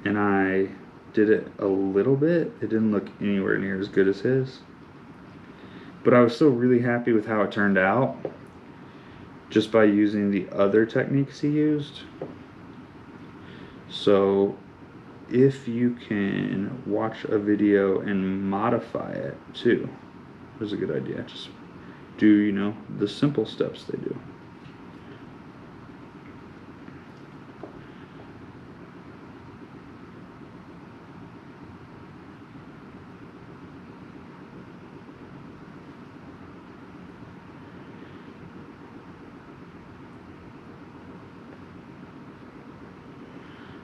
and I did it a little bit. It didn't look anywhere near as good as his, but I was still really happy with how it turned out just by using the other techniques he used. So if you can watch a video and modify it too, is a good idea. Just do, you know, the simple steps they do.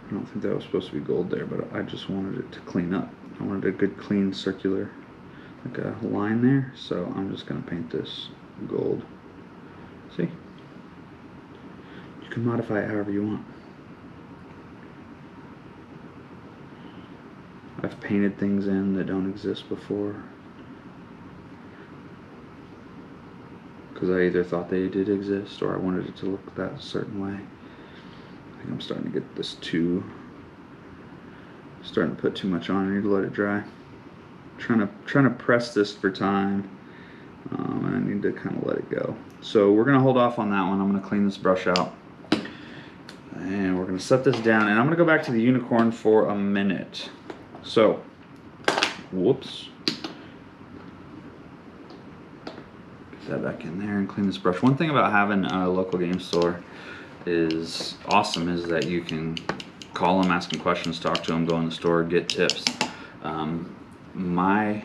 I don't think that was supposed to be gold there, but I just wanted it to clean up. I wanted a good clean circular, like a line there, so I'm just going to paint this gold. See? You can modify it however you want. I've painted things in that don't exist before, because I either thought they did exist or I wanted it to look that certain way. I think I'm starting to get this starting to put too much on. I need to let it dry. Trying to press this for time, and I need to kind of let it go. So we're gonna hold off on that one. I'm gonna clean this brush out, and we're gonna set this down, and I'm gonna go back to the unicorn for a minute. So, whoops. Get that back in there and clean this brush. One thing about having a local game store is awesome is that you can call them, ask them questions, talk to them, go in the store, get tips. My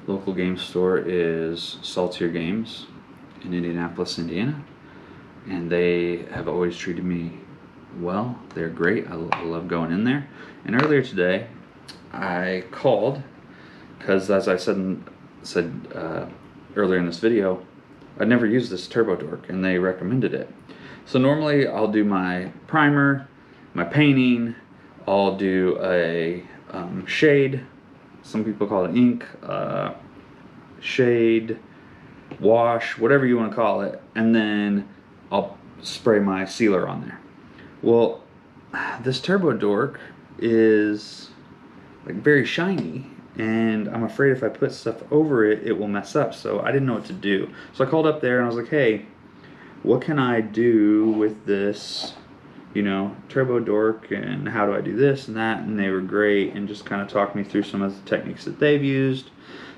local game store is Saltier Games in Indianapolis, Indiana, and they have always treated me well. They're great. I love going in there. And earlier today, I called because, as I said earlier in this video, I'd never used this Turbo Dork, and they recommended it. So normally I'll do my primer, my painting, I'll do a shade, some people call it ink, shade, wash, whatever you want to call it, and then I'll spray my sealer on there. Well, this Turbo Dork is like very shiny, and I'm afraid if I put stuff over it, it will mess up, so I didn't know what to do. So I called up there and I was like, hey, what can I do with this, you know, Turbo Dork, and how do I do this and that? And they were great and just kind of talked me through some of the techniques that they've used.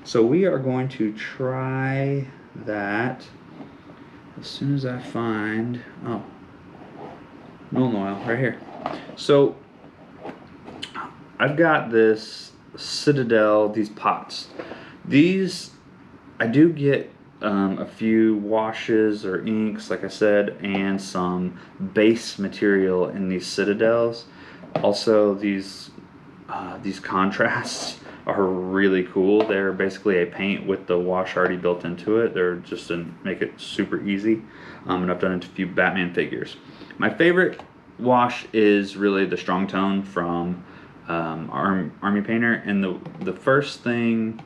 So we are going to try that as soon as I find, oh, Milne oil right here. So I've got this Citadel, these pots. These, I do get a few washes or inks, like I said, and some base material in these Citadels. Also, these contrasts are really cool. They're basically a paint with the wash already built into it. They're just to make it super easy. And I've done it to a few Batman figures. My favorite wash is really the Strong Tone from Army Painter, and the first thing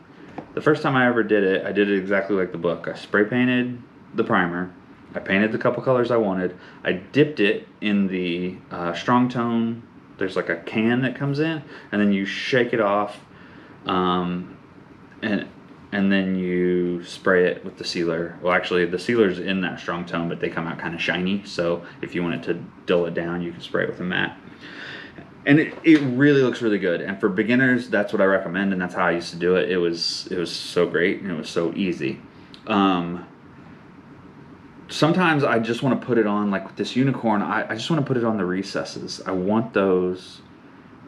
the first time I ever did it, I did it exactly like the book. I spray painted the primer. I painted the couple colors I wanted. I dipped it in the strong tone. There's like a can that comes in, and then you shake it off, and then you spray it with the sealer. Well, actually, the sealer's in that strong tone, but they come out kind of shiny. So if you want it to dull it down, you can spray it with a matte. And it really looks really good. And for beginners, that's what I recommend, and that's how I used to do it. It was so great, and it was so easy. Sometimes I just want to put it on, like with this unicorn, I just want to put it on the recesses. I want those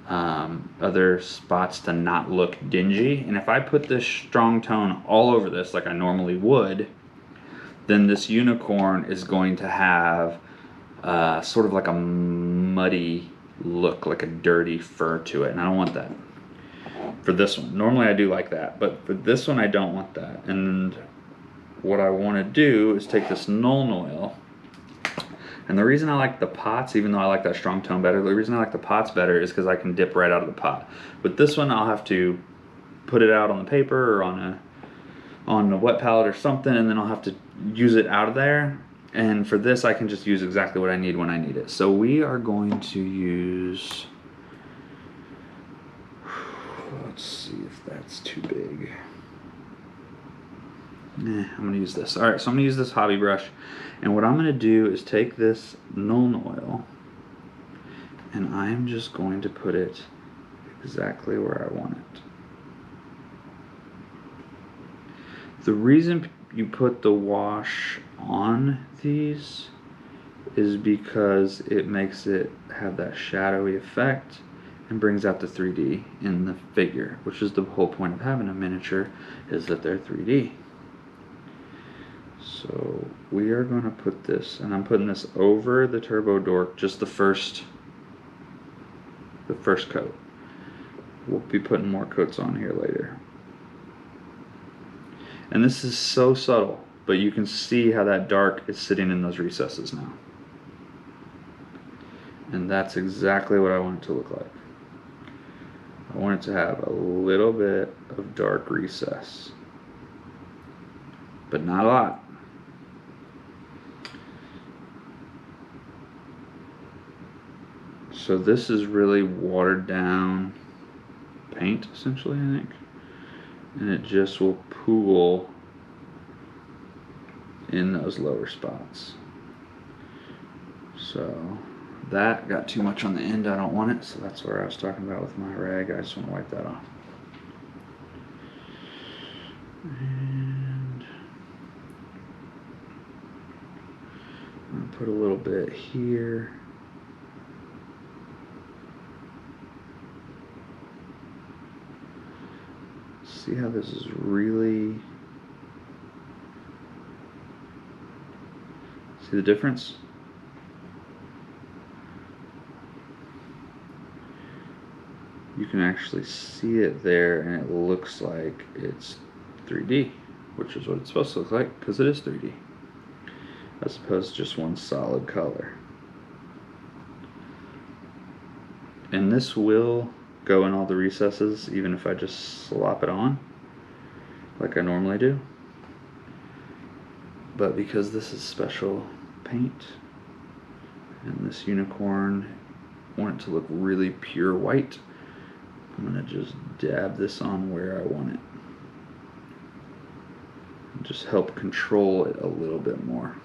other spots to not look dingy. And if I put this strong tone all over this like I normally would, then this unicorn is going to have sort of like a muddy look, like a dirty fur to it, and I don't want that for this one. Normally I do like that, but for this one I don't want that. And what I want to do is take this Nuln Oil, and the reason I like the pots, even though I like that strong tone better, the reason I like the pots better is because I can dip right out of the pot. With this one I'll have to put it out on the paper or on a wet palette or something, and then I'll have to use it out of there. And for this I can just use exactly what I need when I need it. So we are going to use, let's see if that's too big. I'm going to use this. Alright, so I'm going to use this hobby brush, and what I'm going to do is take this Nuln Oil, and I'm just going to put it exactly where I want it. The reason you put the wash on these is because it makes it have that shadowy effect and brings out the 3D in the figure, which is the whole point of having a miniature, is that they're 3D. So we are going to put this, and I'm putting this over the Turbo Dork, just the first coat. We'll be putting more coats on here later. And this is so subtle, but you can see how that dark is sitting in those recesses now. And that's exactly what I want it to look like. I want it to have a little bit of dark recess, but not a lot. So this is really watered down paint, essentially, I think. And it just will pool in those lower spots. So that got too much on the end, I don't want it, so that's where I was talking about with my rag. I just want to wipe that off. And I'm going to put a little bit here. See how this is really, see the difference? You can actually see it there, and it looks like it's 3D, which is what it's supposed to look like, because it is 3D, as opposed to just one solid color. And this will go in all the recesses, even if I just slop it on like I normally do. But because this is special paint, and this unicorn, I want it to look really pure white, I'm going to just dab this on where I want it. And just help control it a little bit more.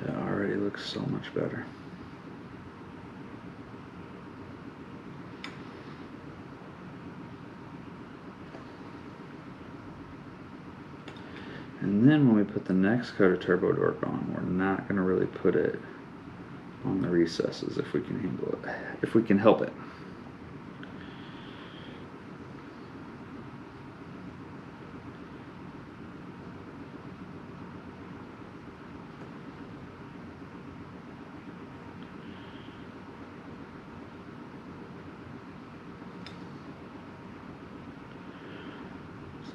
That already looks so much better. And then when we put the next coat of Turbo Dork on, we're not going to really put it on the recesses if we can handle it, if we can help it.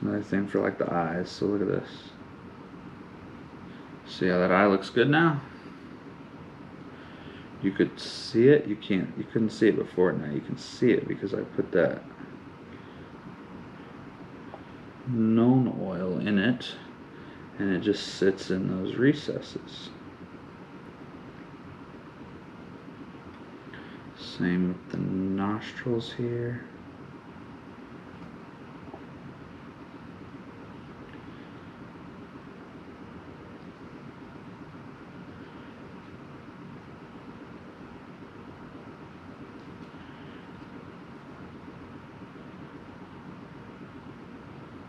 Another thing for like the eyes. So look at this. See how that eye looks good now? You could see it. You couldn't see it before. Now you can see it because I put that known oil in it, and it just sits in those recesses. Same with the nostrils here.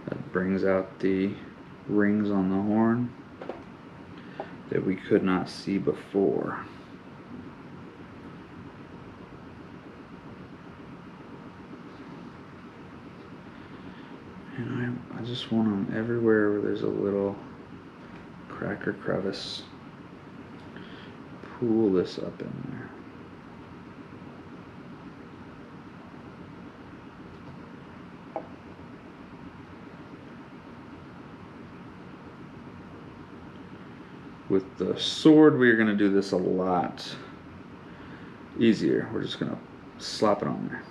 That brings out the rings on the horn that we could not see before. And I just want them everywhere where there's a little crack or crevice. Pull this up in there. With the sword, we're going to do this a lot easier. We're just going to slap it on there.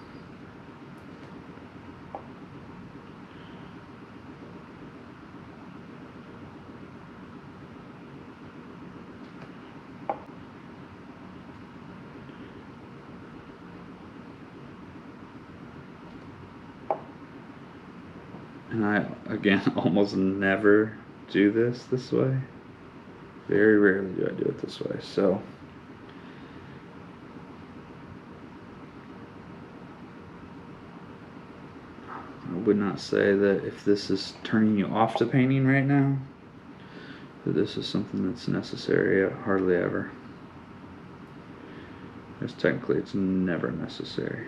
And I, again, almost never do this way. Very rarely do I do it this way. So I would not say that if this is turning you off to painting right now, that this is something that's necessary. Hardly ever. Because technically it's never necessary.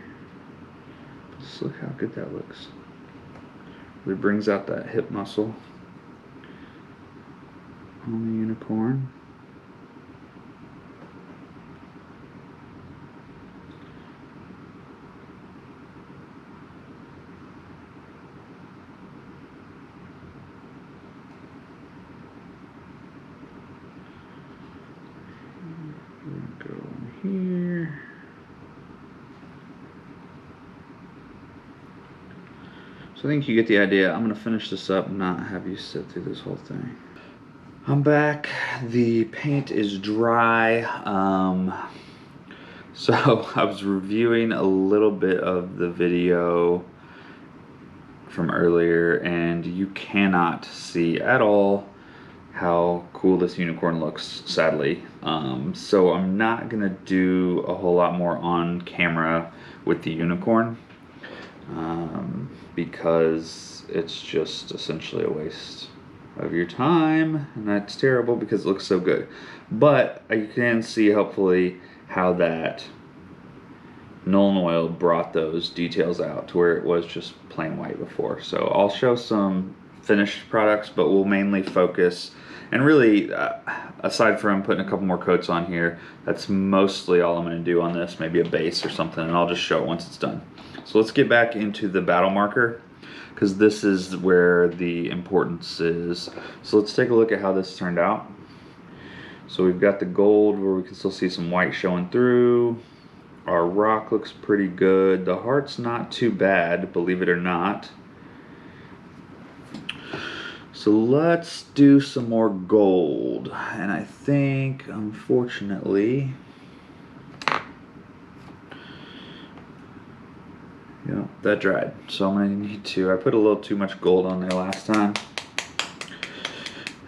But just look how good that looks. Really brings out that hip muscle on the unicorn. Go in here. So I think you get the idea. I'm going to finish this up and not have you sit through this whole thing. I'm back. The paint is dry. So I was reviewing a little bit of the video from earlier, and you cannot see at all how cool this unicorn looks, sadly. So I'm not gonna do a whole lot more on camera with the unicorn, because it's just essentially a waste of your time, and that's terrible because it looks so good. But you can see hopefully how that Nuln oil brought those details out to where it was just plain white before. So I'll show some finished products, but we'll mainly focus, and really aside from putting a couple more coats on here, that's mostly all I'm going to do on this, maybe a base or something, and I'll just show it once it's done. So let's get back into the battle marker, because this is where the importance is. So let's take a look at how this turned out. So we've got the gold where we can still see some white showing through. Our rock looks pretty good. The heart's not too bad, believe it or not. So let's do some more gold. And I think, unfortunately, yeah, that dried. So I'm gonna need to, I put a little too much gold on there last time,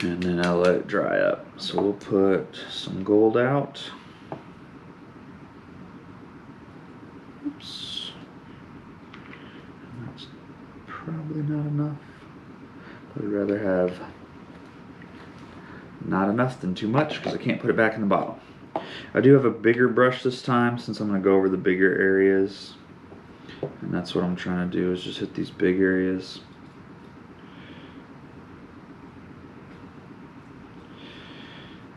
and then I'll let it dry up. So we'll put some gold out. Oops. That's probably not enough. I'd rather have not enough than too much, because I can't put it back in the bottle. I do have a bigger brush this time, since I'm going to go over the bigger areas. And that's what I'm trying to do, is just hit these big areas.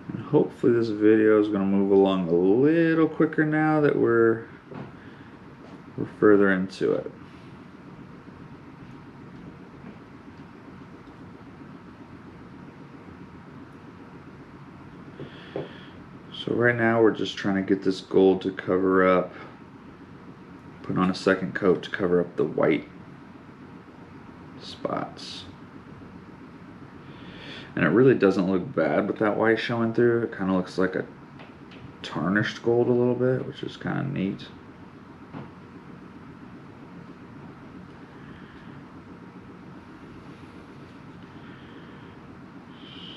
And hopefully this video is going to move along a little quicker now that we're further into it. So right now we're just trying to get this gold to cover up, put on a second coat to cover up the white spots. And it really doesn't look bad with that white showing through. It kind of looks like a tarnished gold a little bit, which is kind of neat.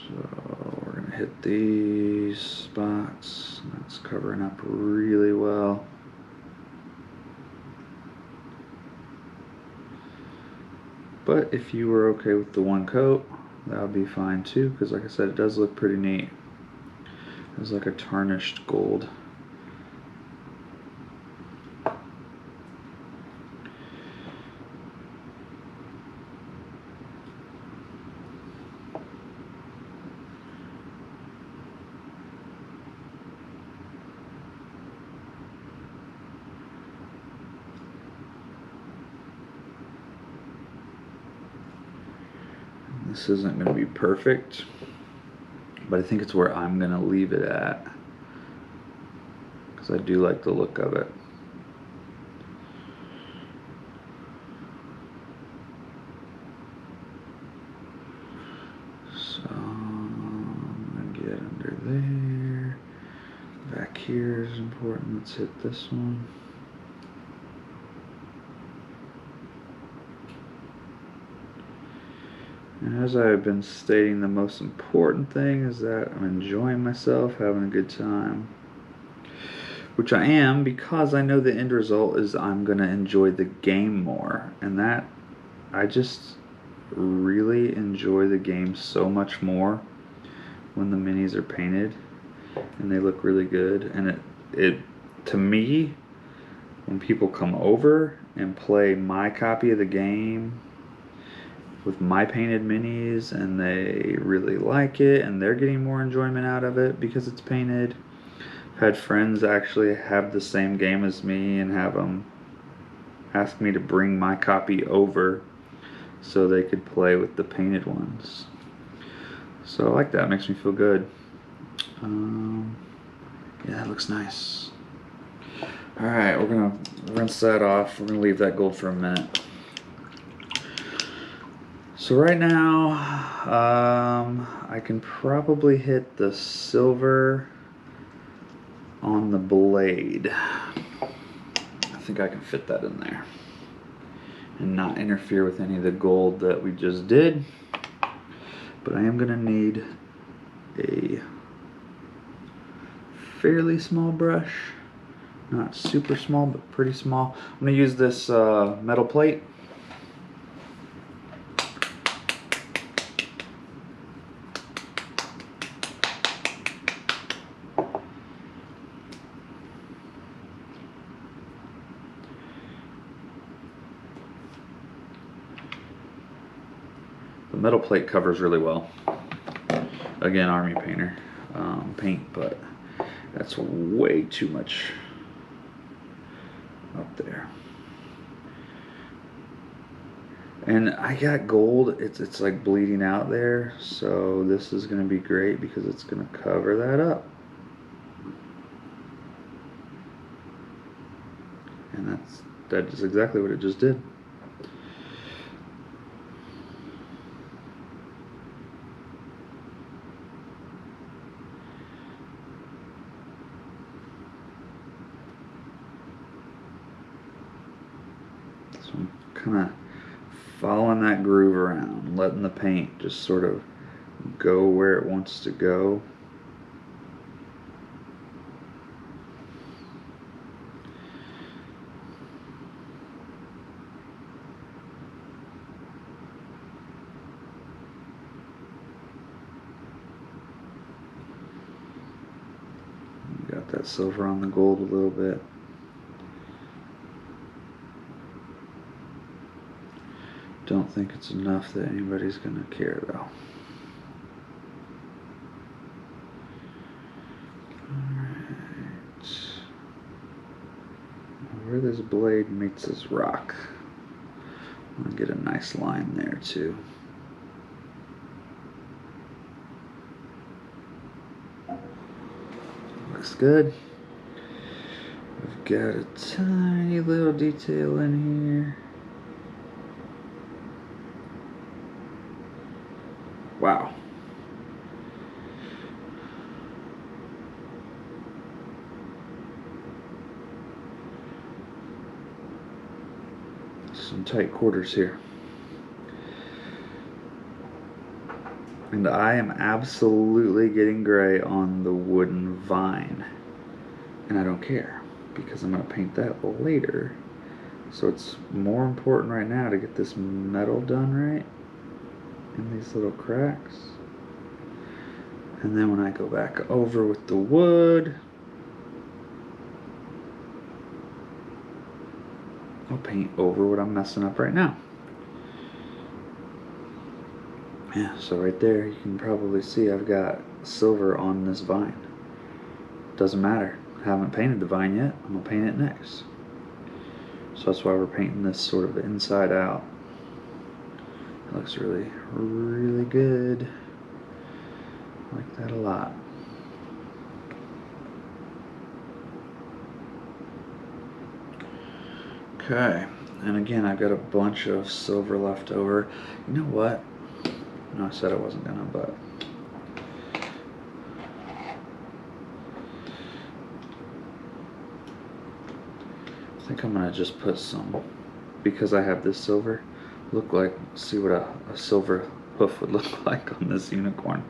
So we're going to hit these spots. That's covering up really well. But if you were okay with the one coat, that would be fine too, because like I said, it does look pretty neat. It's like a tarnished gold. This isn't going to be perfect, but I think it's where I'm going to leave it at, because I do like the look of it. So I'm going to get under there. Back here is important. Let's hit this one. And as I've been stating, the most important thing is that I'm enjoying myself, having a good time. Which I am, because I know the end result is I'm going to enjoy the game more. And that, I just really enjoy the game so much more when the minis are painted and they look really good. And it to me, when people come over and play my copy of the game with my painted minis and they really like it and they're getting more enjoyment out of it because it's painted. I've had friends actually have the same game as me and have them ask me to bring my copy over so they could play with the painted ones. So I like that. It makes me feel good. Yeah, that looks nice. Alright, we're going to rinse that off. We're going to leave that gold for a minute. So right now, I can probably hit the silver on the blade. I think I can fit that in there and not interfere with any of the gold that we just did. But I am going to need a fairly small brush. Not super small, but pretty small. I'm going to use this metal plate. The metal plate covers really well. Again, Army painter paint, but that's way too much up there. And I got gold. It's like bleeding out there, so this is going to be great because it's going to cover that up. And that is exactly what it just did. So I'm kind of following that groove around, letting the paint just sort of go where it wants to go. Got that silver on the gold a little bit. Don't think it's enough that anybody's gonna care though. Alright. Where this blade meets this rock, I'm gonna get a nice line there too. Looks looks good. We've got a tiny little detail in here. Wow. Some tight quarters here. And I am absolutely getting gray on the wooden vine. And I don't care, because I'm going to paint that later. So it's more important right now to get this metal done right in these little cracks. And then when I go back over with the wood, I'll paint over what I'm messing up right now. Yeah, so right there you can probably see I've got silver on this vine. Doesn't matter. I haven't painted the vine yet. I'm going to paint it next. So that's why we're painting this sort of inside out. It looks really, really good. I like that a lot. Okay, and again I've got a bunch of silver left over. You know what? No, I said I wasn't gonna, but I think I'm gonna just put some, because I have this silver, see what a silver hoof would look like on this unicorn.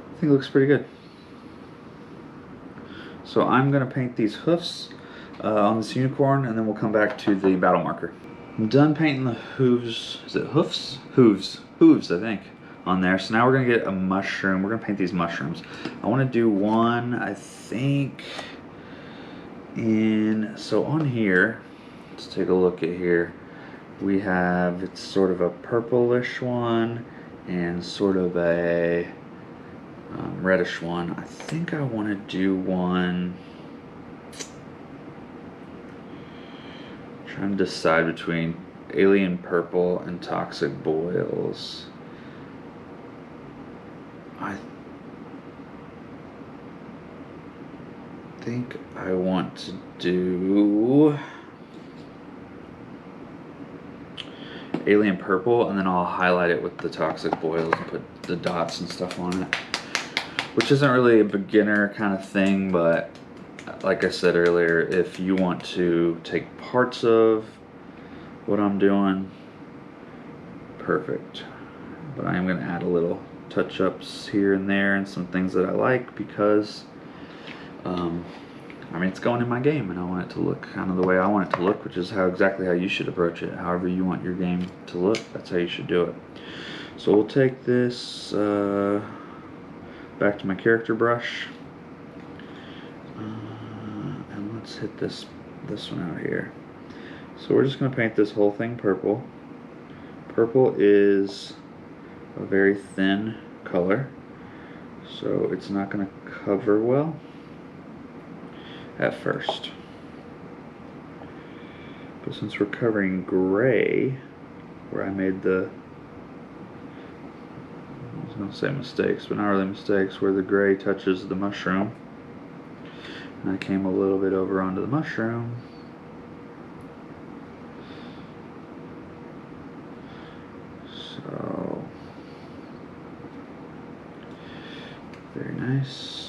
I think it looks pretty good. So I'm going to paint these hoofs on this unicorn, and then we'll come back to the battle marker. I'm done painting the hooves. Is it hoofs? Hooves, I think, on there. So now we're going to get a mushroom. We're going to paint these mushrooms. I want to do one, I think, so on here, let's take a look at here. We have, it's sort of a purplish one and sort of a reddish one. I think I want to do one. I'm trying to decide between alien purple and toxic boils. I think I want to do alien purple, and then I'll highlight it with the toxic boils and put the dots and stuff on it, which isn't really a beginner kind of thing, but like I said earlier, if you want to take parts of what I'm doing, perfect. But I am going to add a little touch-ups here and there and some things that I like, because I mean, it's going in my game and I want it to look kind of the way I want it to look, which is exactly how you should approach it. However you want your game to look, that's how you should do it. So we'll take this back to my character brush, and let's hit this one out here. So we're just going to paint this whole thing purple. Purple is a very thin color, so it's not going to cover well at first. But since we're covering gray, where I made the, I was going to say mistakes, but not really mistakes, where the gray touches the mushroom, and I came a little bit over onto the mushroom. So, very nice.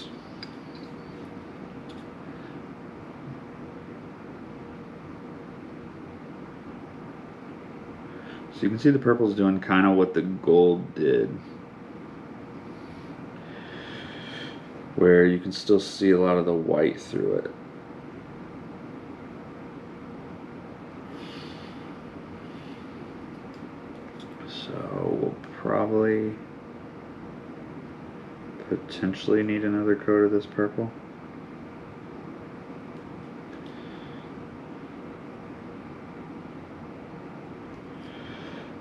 So you can see the purple's doing kind of what the gold did, where you can still see a lot of the white through it. So we'll probably potentially need another coat of this purple.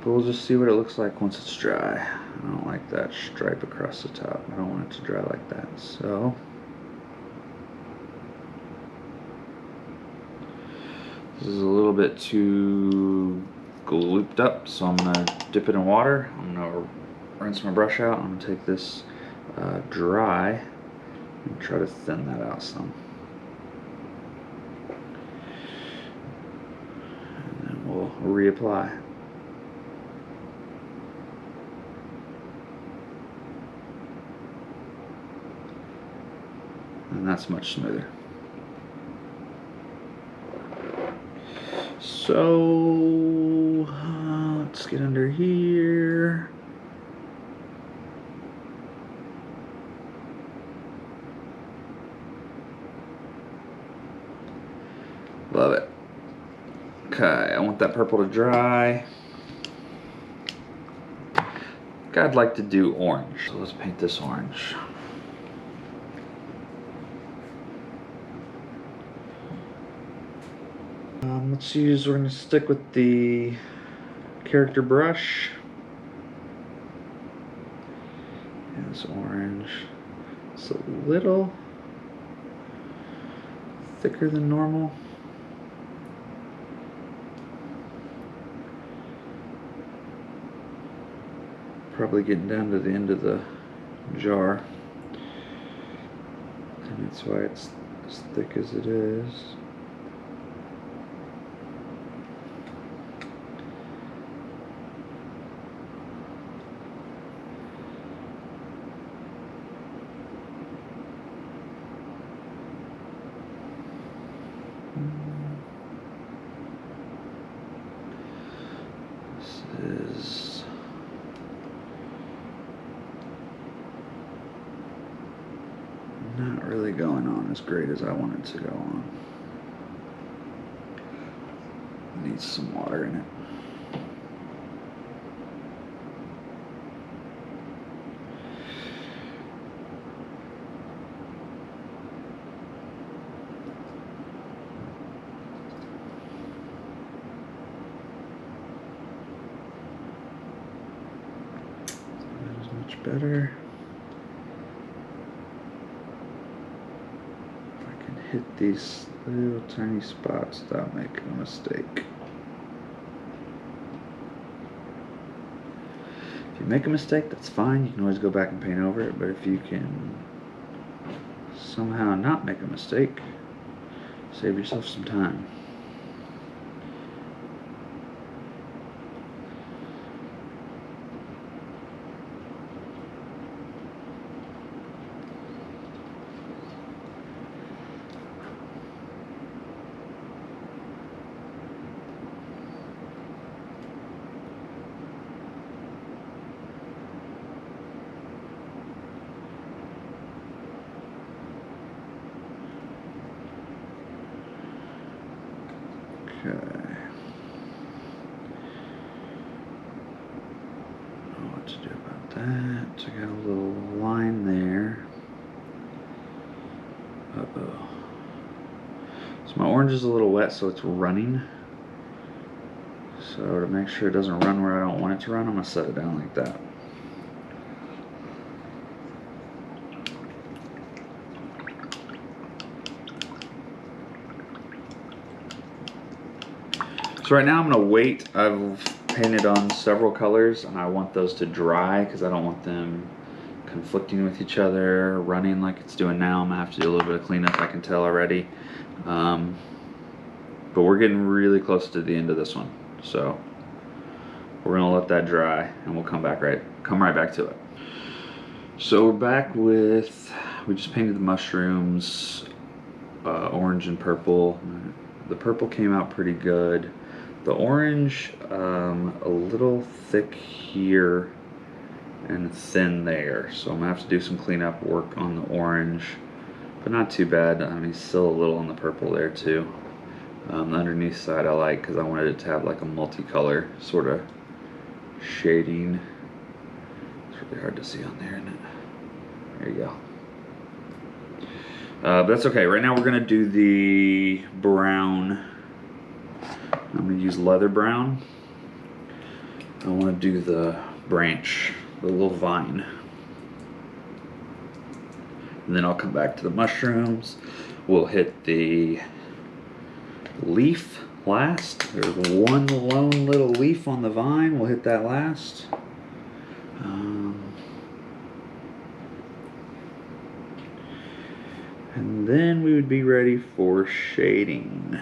But we'll just see what it looks like once it's dry. I don't like that stripe across the top. I don't want it to dry like that. So this is a little bit too glooped up, so I'm gonna dip it in water. I'm gonna rinse my brush out. I'm gonna take this dry and try to thin that out some. And then we'll reapply. And that's much smoother. So let's get under here. Love it. Okay, I want that purple to dry. I'd like to do orange. So let's paint this orange. We're gonna stick with the character brush. And this orange. It's a little thicker than normal. Probably getting down to the end of the jar. And that's why it's as thick as it is. This is not really going on as great as I want it to go on. It needs some water in it. Better. If I can hit these little tiny spots without making a mistake. If you make a mistake, that's fine. You can always go back and paint over it. But if you can somehow not make a mistake, save yourself some time. Okay. What to do about that? So I got a little line there. Uh-oh. So my orange is a little wet, so it's running. So to make sure it doesn't run where I don't want it to run, I'm gonna set it down like that. So right now I'm going to wait. I've painted on several colors and I want those to dry because I don't want them conflicting with each other, running like it's doing now. I'm going to have to do a little bit of cleanup, I can tell already. But we're getting really close to the end of this one. So we're going to let that dry and we'll come right back to it. So we're back with, we just painted the mushrooms, orange and purple. The purple came out pretty good. The orange, a little thick here and thin there. So I'm gonna have to do some cleanup work on the orange, but not too bad. I mean, still a little on the purple there too. The underneath side I like because I wanted it to have like a multicolor sort of shading. It's really hard to see on there, isn't it? There you go. But that's okay. Right now we're gonna do the brown. I'm gonna use leather brown. I want to do the branch, the little vine. And then I'll come back to the mushrooms. We'll hit the leaf last. There's one lone little leaf on the vine. We'll hit that last. And then we would be ready for shading,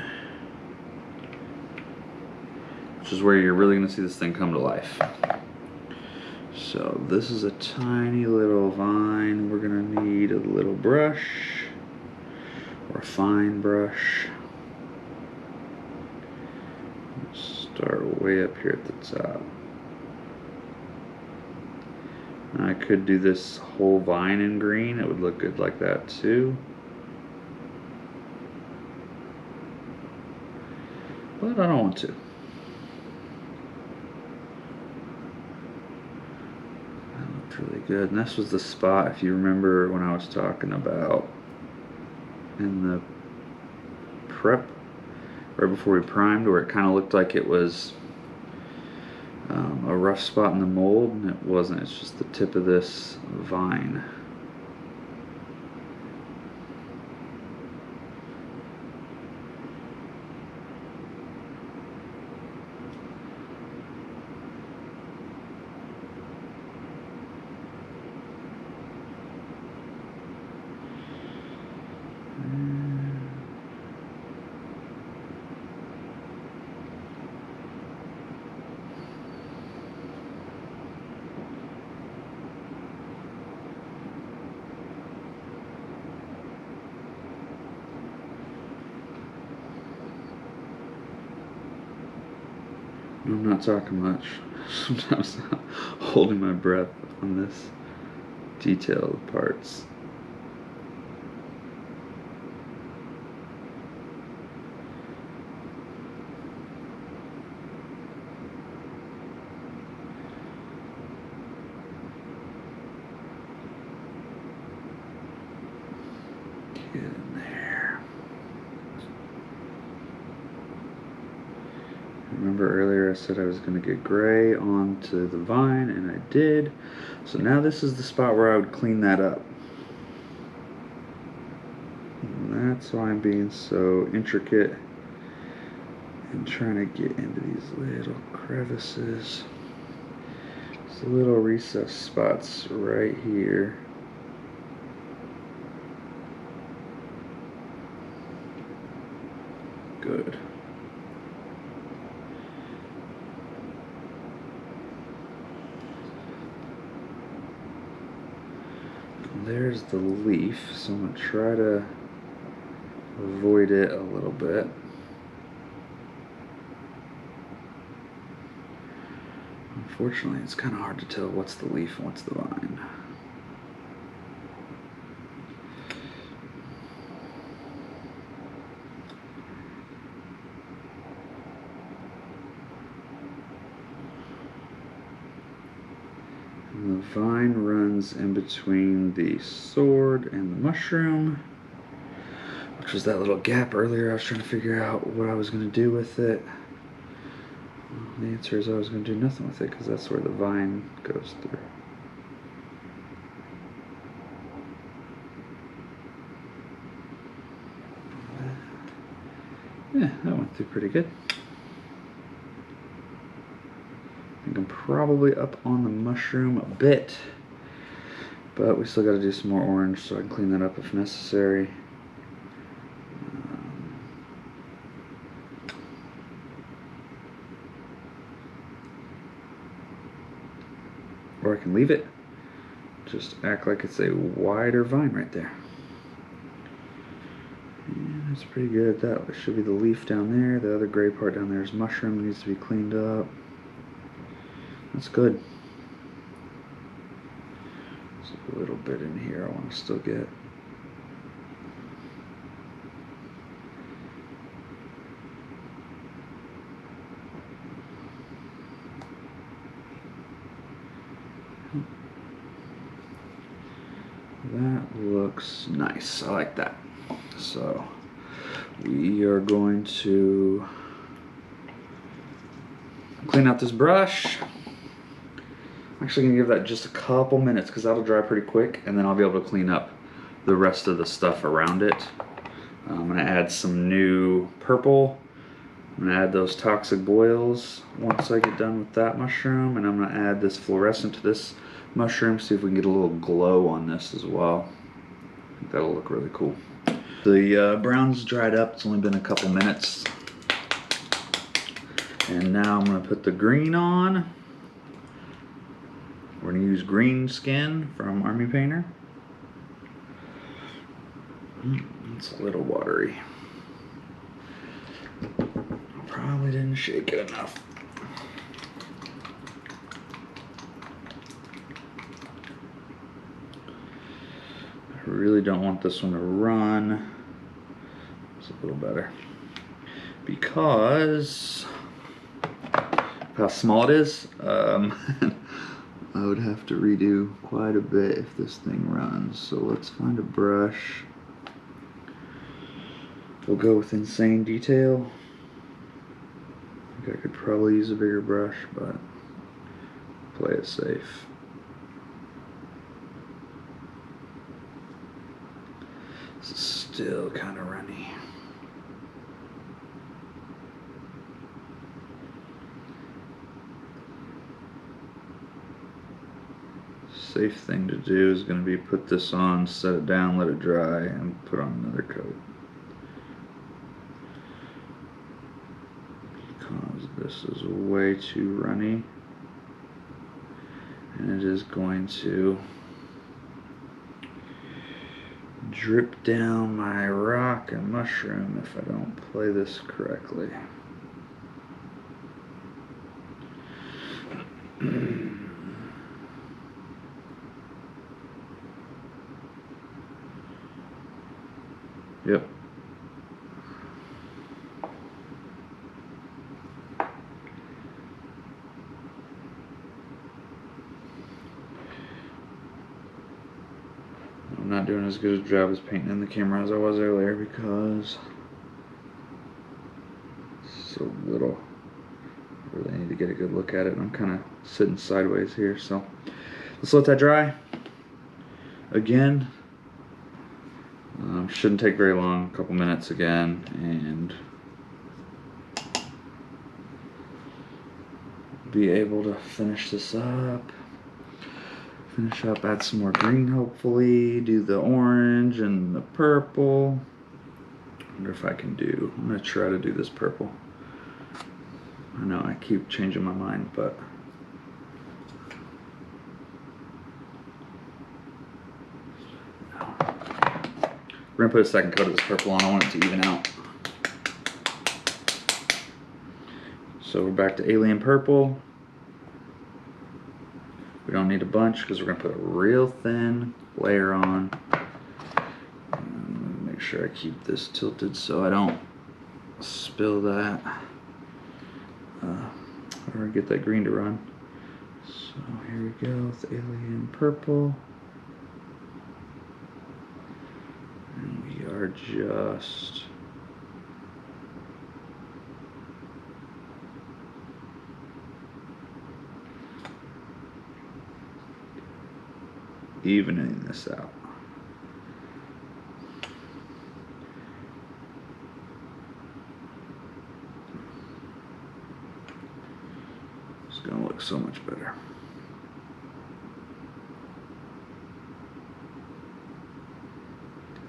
which is where you're really going to see this thing come to life. So this is a tiny little vine. We're going to need a little brush or a fine brush. Start way up here at the top. I could do this whole vine in green. It would look good like that too. But I don't want to. That looked really good. And this was the spot, if you remember when I was talking about in the prep, right before we primed, where it kind of looked like it was a rough spot in the mold, and it wasn't. It's just the tip of this vine. I'm not talking much. Sometimes I'm holding my breath on this detailed parts. Get in there. Remember earlier I said I was going to get gray onto the vine, and I did. So now this is the spot where I would clean that up. And that's why I'm being so intricate and trying to get into these little crevices. These little recess spots right here. Good. There's the leaf, so I'm going to try to avoid it a little bit. Unfortunately, it's kind of hard to tell what's the leaf and what's the vine. And the vine runs in between the sword and the mushroom, which was that little gap earlier. I was trying to figure out what I was going to do with it. Well, the answer is I was going to do nothing with it, because that's where the vine goes through. Yeah, that went through pretty good. I think I'm probably up on the mushroom a bit, but we still got to do some more orange so I can clean that up if necessary. Or I can leave it, just act like it's a wider vine right there. And that's pretty good. That should be the leaf down there. The other gray part down there is mushroom that needs to be cleaned up. That's good. There's a little bit in here I want to still get. That looks nice. I like that. So we are going to clean out this brush. actually gonna give that just a couple minutes because that'll dry pretty quick, and then I'll be able to clean up the rest of the stuff around it. I'm gonna add some new purple. I'm gonna add those toxic boils once I get done with that mushroom, and I'm gonna add this fluorescent to this mushroom, see if we can get a little glow on this as well. I think that'll look really cool. The brown's dried up, it's only been a couple minutes. And now I'm gonna put the green on. We're gonna use green skin from Army Painter. It's a little watery. Probably didn't shake it enough. I really don't want this one to run. It's a little better. Because of how small it is, I would have to redo quite a bit if this thing runs. So let's find a brush. We'll go with insane detail. I think I could probably use a bigger brush, but play it safe. This is still kind of runny. Safe thing to do is going to be put this on, set it down, let it dry, and put on another coat. Because this is way too runny, and it is going to drip down my rock and mushroom if I don't play this correctly. Yep. I'm not doing as good a job as painting in the camera as I was earlier because it's so little. I really need to get a good look at it. I'm kind of sitting sideways here, so let's let that dry. Again, shouldn't take very long, a couple minutes again, and be able to finish this up. Finish up, add some more green hopefully, do the orange and the purple. I wonder if I can do, I'm going to try to do this purple. I know I keep changing my mind, but we're going to put a second coat of this purple on. I want it to even out. So we're back to alien purple. We don't need a bunch because we're going to put a real thin layer on. Make sure I keep this tilted so I don't spill that. Or get that green to run. So here we go with alien purple. And we are just evening this out. It's gonna look so much better.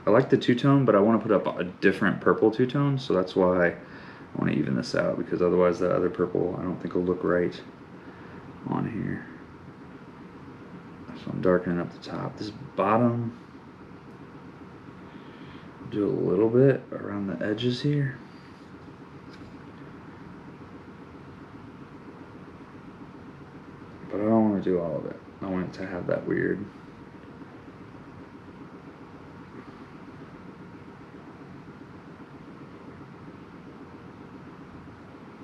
I like the two-tone, but I want to put up a different purple two-tone, so that's why I want to even this out, because otherwise that other purple I don't think will look right on here. So I'm darkening up the top. This bottom, do a little bit around the edges here. But I don't want to do all of it. I want it to have that weird.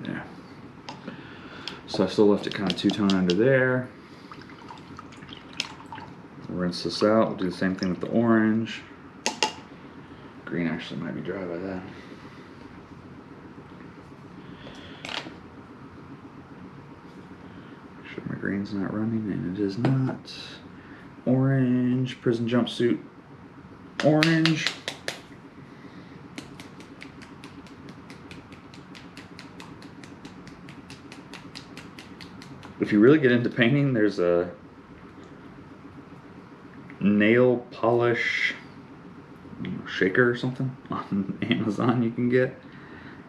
Yeah. So I still left it kind of two-tone under there. Rinse this out. We'll do the same thing with the orange. Green actually might be dry by then. Sure my green's not running, and it is not. Orange, prison jumpsuit, orange. If you really get into painting, there's a nail polish shaker or something on Amazon you can get,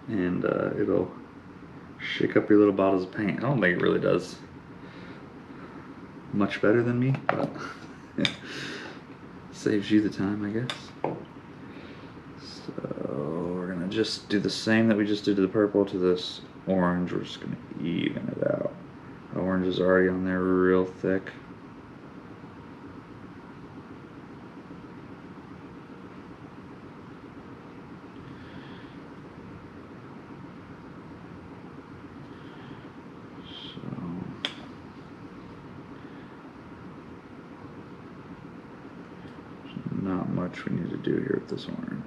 and it'll shake up your little bottles of paint. I don't think it really does much better than me, but saves you the time, I guess. So we're gonna just do the same that we just did to the purple to this orange. We're just gonna even it out. The orange is already on there real thick. Not much we need to do here with this orange.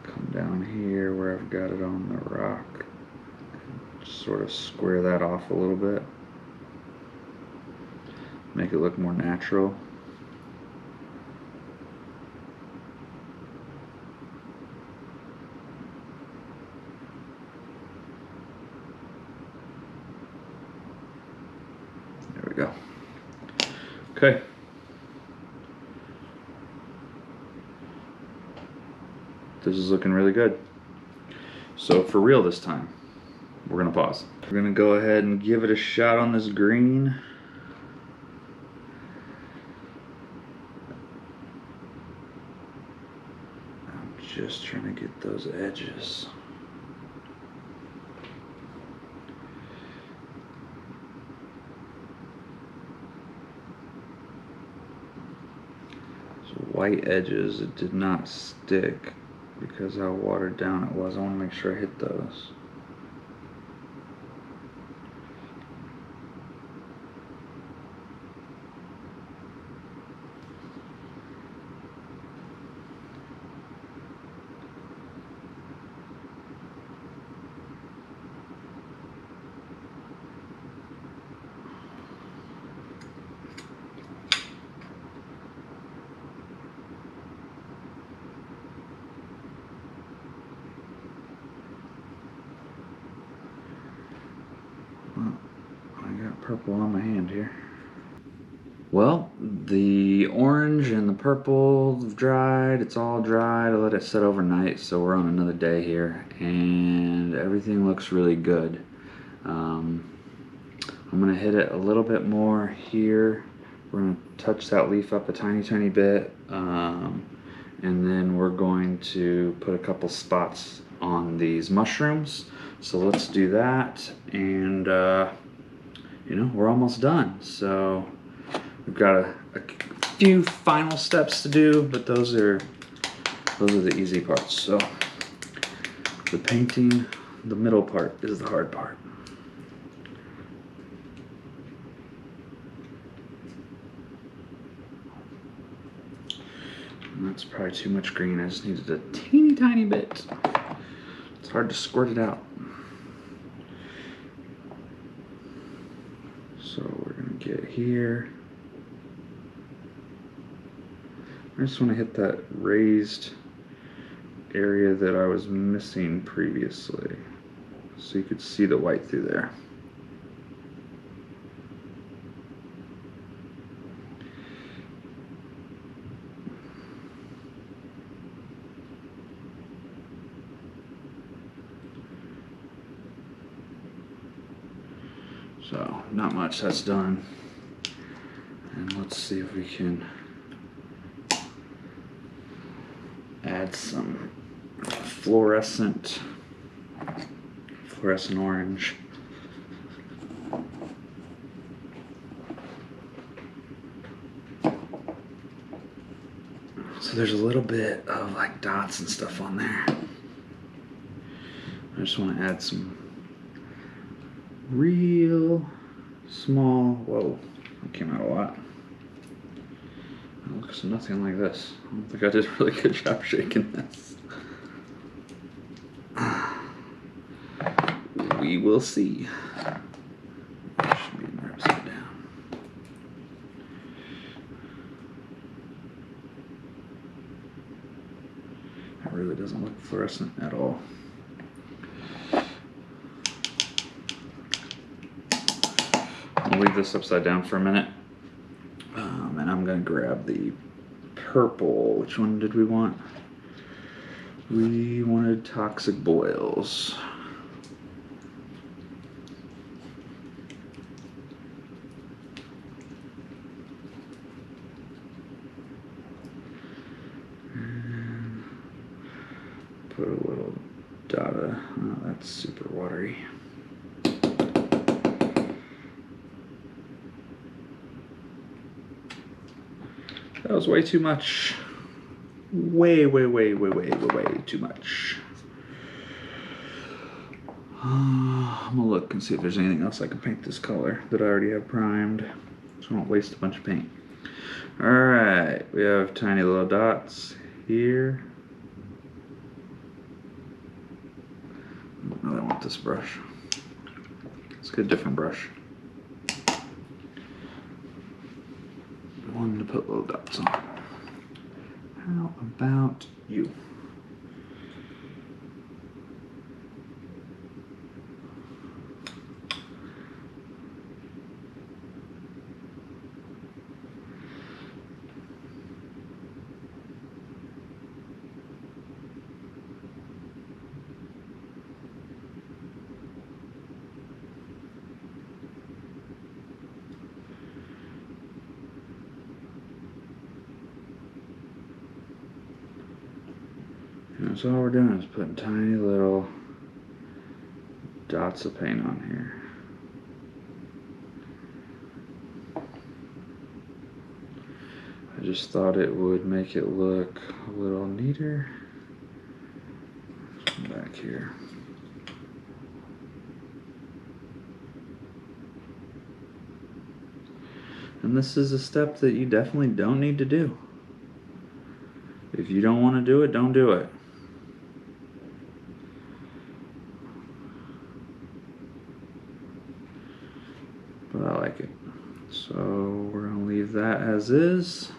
Come down here where I've got it on the rock. Just sort of square that off a little bit. Make it look more natural. There we go. Okay. This is looking really good. So for real this time, we're gonna pause. We're gonna go ahead and give it a shot on this green. I'm just trying to get those edges. White edges, it did not stick because how watered down it was. I want to make sure I hit those. I got purple on my hand here. Well, the orange and the purple have dried. It's all dried. I let it sit overnight, so we're on another day here, and everything looks really good. I'm gonna hit it a little bit more here. We're gonna touch that leaf up a tiny bit, and then we're going to put a couple spots on these mushrooms. So let's do that, and you know, we're almost done. So we've got a few final steps to do, but those are the easy parts. So the painting, the middle part is the hard part. And that's probably too much green. I just needed a teeny tiny bit. It's hard to squirt it out. So we're gonna get here. I just want to hit that raised area that I was missing previously, so you could see the white through there. So not much, that's done. And let's see if we can add some fluorescent orange. So there's a little bit of like dots and stuff on there. I just want to add some real small, whoa, that came out a lot. It looks nothing like this. I don't think I did a really good job shaking this. We will see. Should be in there upside down. That really doesn't look fluorescent at all. I'll leave this upside down for a minute. And I'm gonna grab the purple. Which one did we want? We wanted toxic boils. And put a little dot of, oh, that's super watery. That was way too much. Way too much. I'm gonna look and see if there's anything else I can paint this color that I already have primed, so I don't waste a bunch of paint. Alright, we have tiny little dots here. I don't really want this brush. Let's get a different brush. One to put little dots on. How about you? So all we're doing is putting tiny little dots of paint on here. I just thought it would make it look a little neater. Let's come back here. And this is a step that you definitely don't need to do. If you don't want to do it, don't do it. But I like it. So we're going to leave that as is.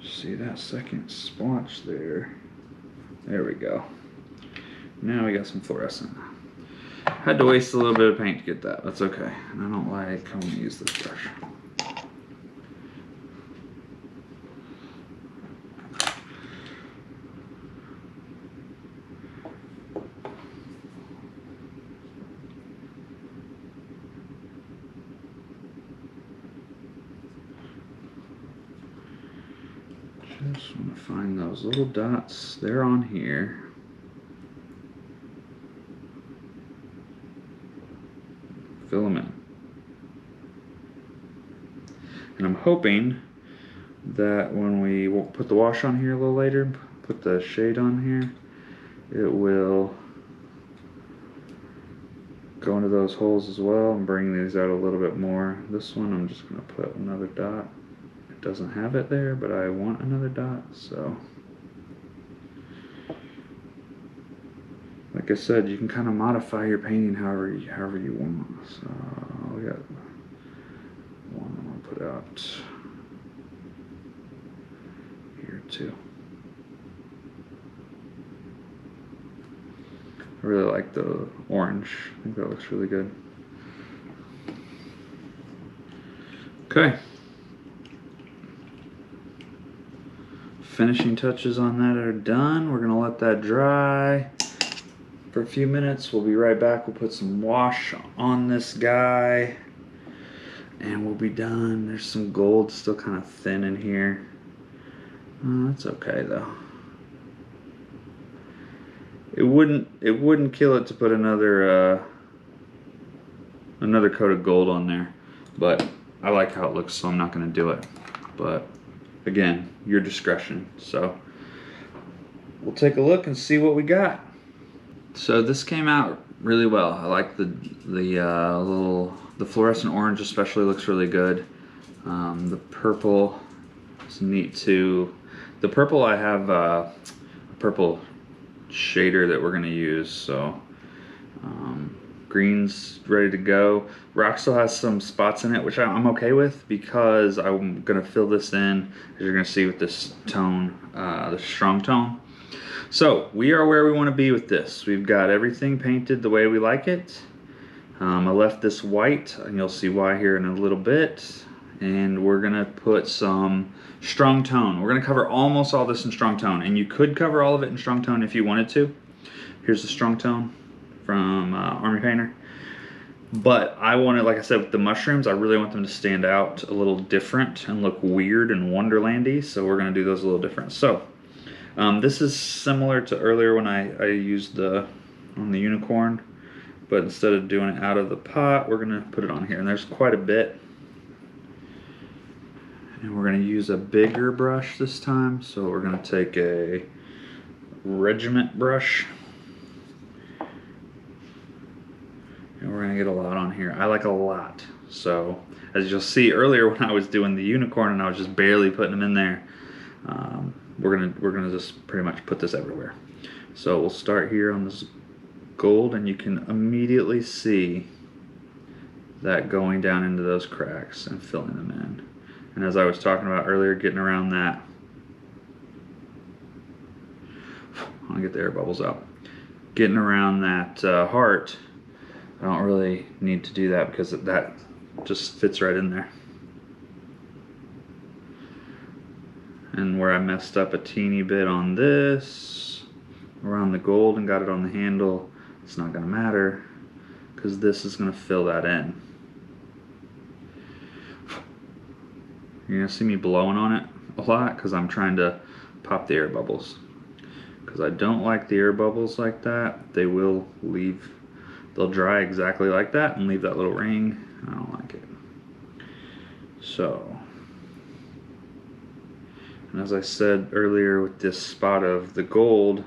See that second splotch there? There we go. Now we got some fluorescent. Had to waste a little bit of paint to get that. That's okay. And I don't like how we use this brush. Just want to find those little dots. They're on here. Fill them in. And I'm hoping that when we put the wash on here a little later, put the shade on here, it will go into those holes as well and bring these out a little bit more. This one I'm just going to put another dot. It doesn't have it there, but I want another dot, so like I said, you can kind of modify your painting however you want. So we got one I'm gonna put out here too. I really like the orange. I think that looks really good. Okay. Finishing touches on that are done. We're gonna let that dry for a few minutes. We'll be right back. We'll put some wash on this guy and we'll be done. There's some gold still kind of thin in here. That's okay though. It wouldn't kill it to put another coat of gold on there, but I like how it looks, so I'm not going to do it. But again, your discretion. So we'll take a look and see what we got. So this came out really well. I like the fluorescent orange especially looks really good. The purple is neat too. The purple, I have a purple shader that we're going to use, so green's ready to go. Rock still has some spots in it, which I'm okay with, because I'm going to fill this in, as you're going to see with this tone, the strong tone. So we are where we want to be with this. We've got everything painted the way we like it. I left this white, and you'll see why here in a little bit. And we're going to put some strong tone. We're going to cover almost all this in strong tone, and you could cover all of it in strong tone if you wanted to. Here's the strong tone from Army Painter. But I want to, like I said, with the mushrooms, I really want them to stand out a little different and look weird and Wonderlandy, so we're going to do those a little different. So this is similar to earlier when I used on the unicorn, but instead of doing it out of the pot, we're going to put it on here, and there's quite a bit. And we're going to use a bigger brush this time, so we're going to take a regiment brush. And we're going to get a lot on here. I like a lot. So, as you'll see earlier when I was doing the unicorn and I was just barely putting them in there, we're gonna just pretty much put this everywhere. So we'll start here on this gold, and you can immediately see that going down into those cracks and filling them in. And as I was talking about earlier, getting around that, I want to get the air bubbles out. Getting around that heart, I don't really need to do that because that just fits right in there. And where I messed up a teeny bit on this, around the gold and got it on the handle, it's not going to matter because this is going to fill that in. You're going to see me blowing on it a lot because I'm trying to pop the air bubbles. Because I don't like the air bubbles like that. They will leave, they'll dry exactly like that and leave that little ring. I don't like it. So, and as I said earlier with this spot of the gold,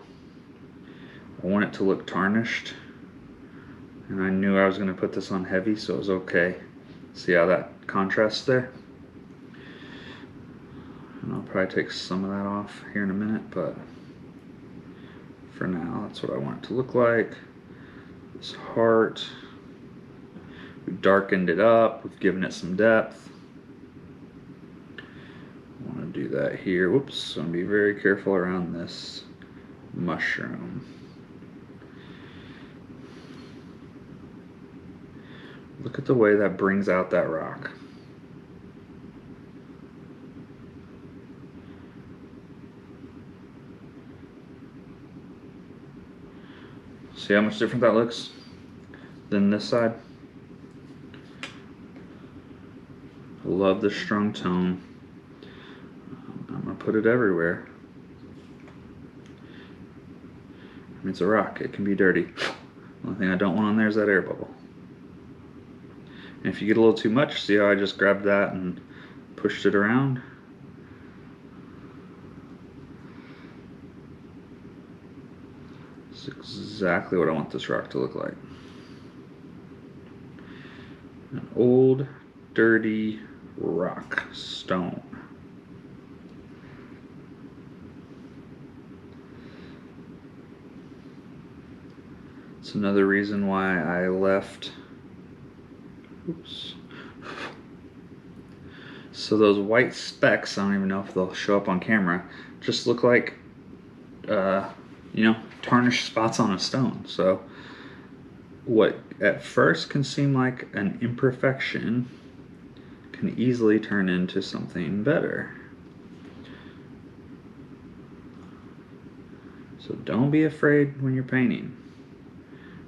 I want it to look tarnished. And I knew I was going to put this on heavy, so it was okay. See how that contrasts there? And I'll probably take some of that off here in a minute, but for now, that's what I want it to look like. This heart, we've darkened it up, we've given it some depth. I want to do that here. Whoops, I'm going to be very careful around this mushroom. Look at the way that brings out that rock. See how much different that looks than this side? I love the strong tone. I'm going to put it everywhere. I mean, it's a rock. It can be dirty. The only thing I don't want on there is that air bubble. And if you get a little too much, see how I just grabbed that and pushed it around? It's exactly what I want this rock to look like. An old, dirty rock stone. It's another reason why I left. Oops. So those white specks, I don't even know if they'll show up on camera, just look like, you know, tarnished spots on a stone. So what at first can seem like an imperfection can easily turn into something better. So don't be afraid when you're painting.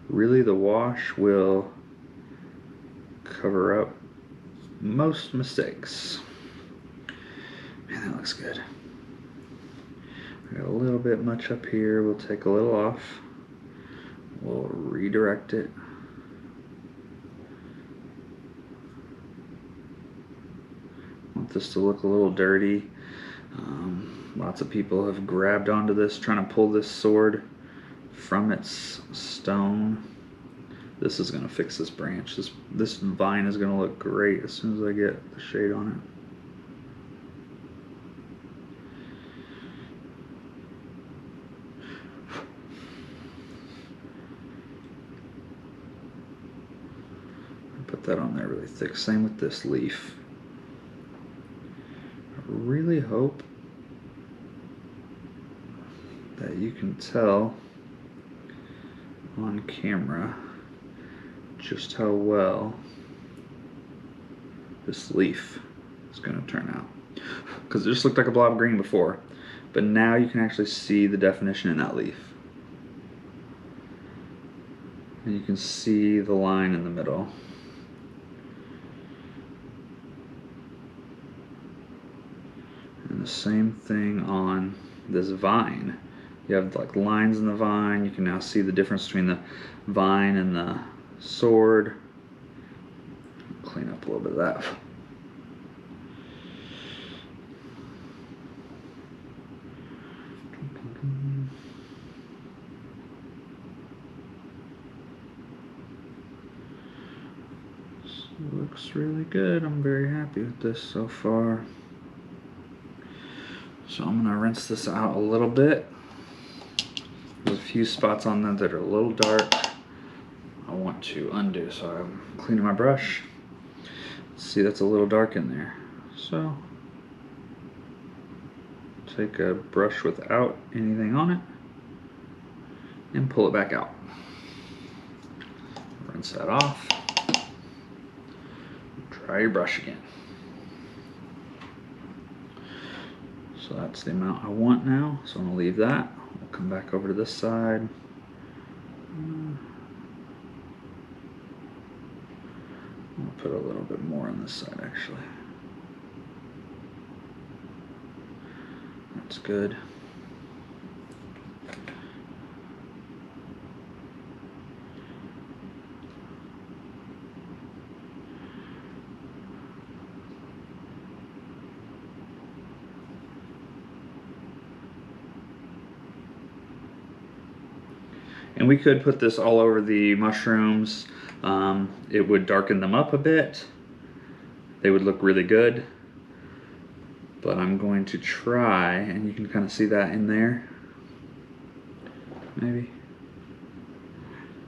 Really, the wash will cover up most mistakes. Man, that looks good. I got a little bit much up here. We'll take a little off. We'll redirect it. Want this to look a little dirty. Lots of people have grabbed onto this, trying to pull this sword from its stone. This is going to fix this branch. This vine is going to look great as soon as I get the shade on that on there really thick. Same with this leaf. I really hope that you can tell on camera just how well this leaf is going to turn out, because it just looked like a blob of green before, but now you can actually see the definition in that leaf, and you can see the line in the middle. And the same thing on this vine. You have like lines in the vine. You can now see the difference between the vine and the sword. Clean up a little bit of that. Looks really good. I'm very happy with this so far. So I'm gonna rinse this out a little bit. There's a few spots on there that are a little dark. I want to undo, so I'm cleaning my brush. See, that's a little dark in there. So take a brush without anything on it and pull it back out. Rinse that off. Dry your brush again. So that's the amount I want now, so I'm going to leave that. We'll come back over to this side. I'll put a little bit more on this side actually. That's good. And we could put this all over the mushrooms. It would darken them up a bit. They would look really good. But I'm going to try, and you can kind of see that in there. Maybe.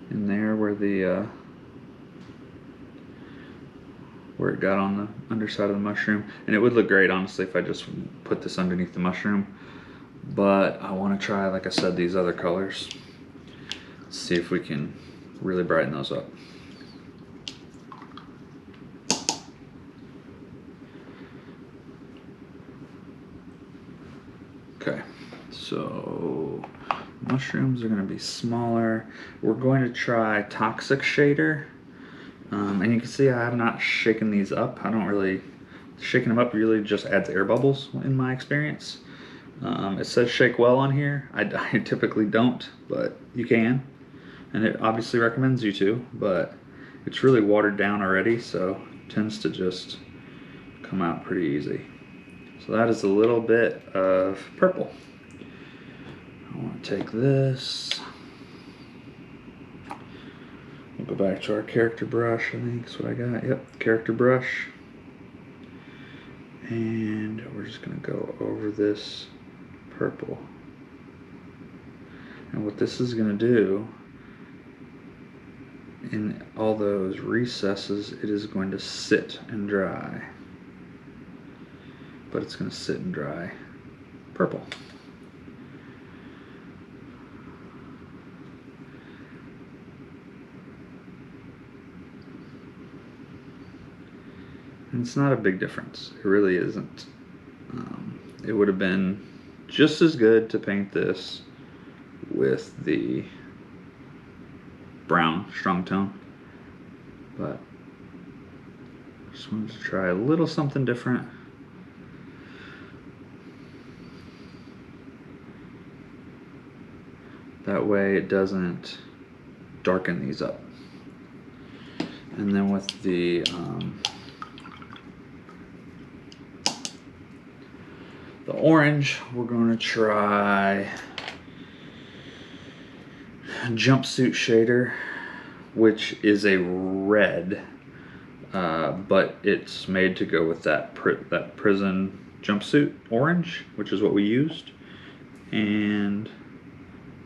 In there where the where it got on the underside of the mushroom. And it would look great, honestly, if I just put this underneath the mushroom. But I want to try, like I said, these other colors. See if we can really brighten those up. Okay, so mushrooms are going to be smaller. We're going to try Toxic Shader. And you can see I have not shaken these up. I don't really, shaking them up really just adds air bubbles in my experience. It says shake well on here. I typically don't, but you can. And it obviously recommends you to, but it's really watered down already, so it tends to just come out pretty easy. So that is a little bit of purple. I want to take this. We'll go back to our character brush, I think is what I got. Yep, character brush. And we're just going to go over this purple. And what this is going to do, in all those recesses, it is going to sit and dry. But it's going to sit and dry purple. And it's not a big difference. It really isn't. It would have been just as good to paint this with the brown strong tone, but just wanted to try a little something different. That way it doesn't darken these up. And then with the orange, we're going to try Jumpsuit Shader, which is a red, but it's made to go with that prison jumpsuit orange, which is what we used. And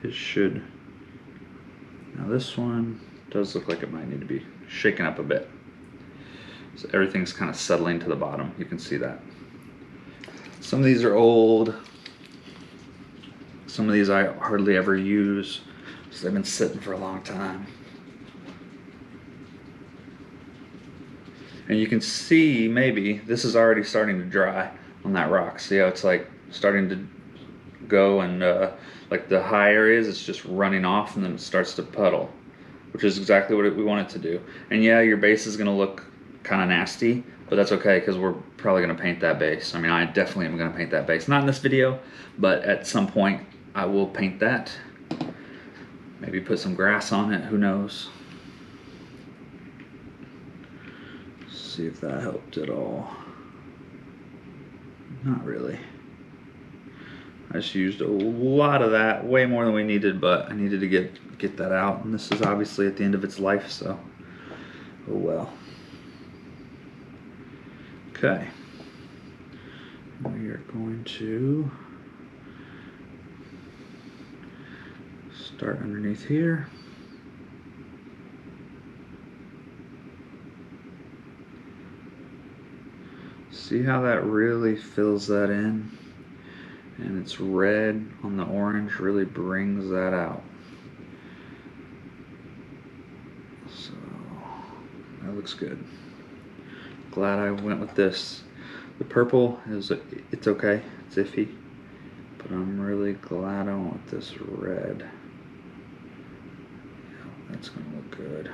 it should, now this one does look like it might need to be shaken up a bit. So everything's kind of settling to the bottom. You can see that. Some of these are old. Some of these I hardly ever use, because they've been sitting for a long time. And you can see, maybe, this is already starting to dry on that rock. See how it's like starting to go, and like the high areas, it's just running off, and then it starts to puddle, which is exactly what we want it to do. And yeah, your base is going to look kind of nasty, but that's okay, because we're probably going to paint that base. I mean, I definitely am going to paint that base. Not in this video, but at some point I will paint that. Maybe put some grass on it, who knows. See if that helped at all. Not really. I just used a lot of that, way more than we needed, but I needed to get that out, and this is obviously at the end of its life, so oh well. Okay, we are going to start underneath here. See how that really fills that in, and it's red on the orange really brings that out. So that looks good. Glad I went with this. The purple is, it's okay, it's iffy, but I'm really glad I went with this red. Yeah, that's gonna look good.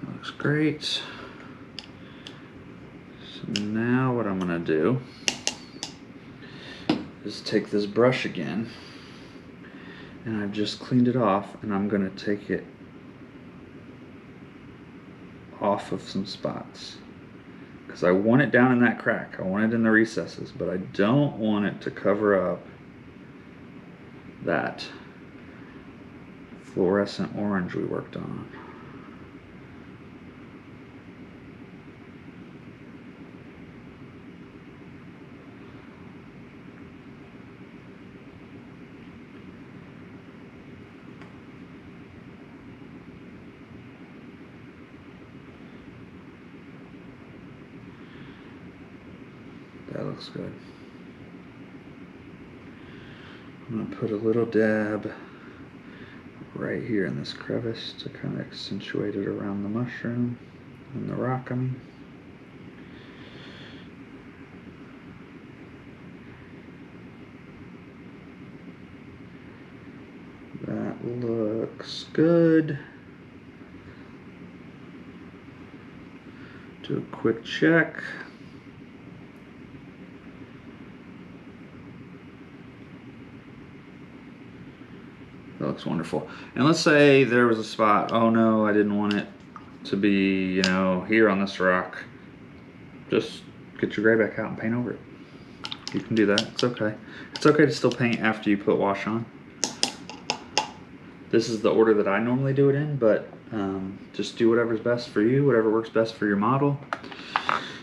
That looks great. So now what I'm gonna do is take this brush again, and I've just cleaned it off, and I'm gonna take it off of some spots, because I want it down in that crack. I want it in the recesses, but I don't want it to cover up that fluorescent orange we worked on. That looks good. I'm going to put a little dab right here in this crevice to kind of accentuate it around the mushroom and the rock, I mean. That looks good. Do a quick check. That looks wonderful. And let's say there was a spot, oh no, I didn't want it to be, you know, here on this rock. Just get your gray back out and paint over it. You can do that, it's okay. It's okay to still paint after you put wash on. This is the order that I normally do it in, but just do whatever's best for you, whatever works best for your model.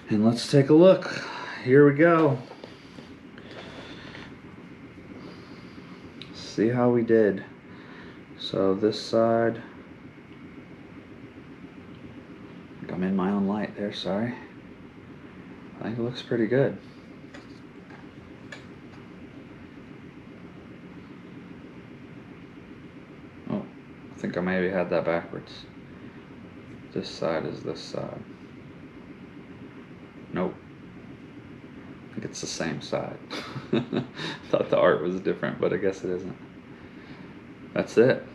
And let's take a look. Here we go. See how we did. So this side, I think I'm in my own light there, sorry. I think it looks pretty good. Oh, I think I maybe had that backwards. This side is this side. Nope. I think it's the same side. Thought the art was different, but I guess it isn't. That's it.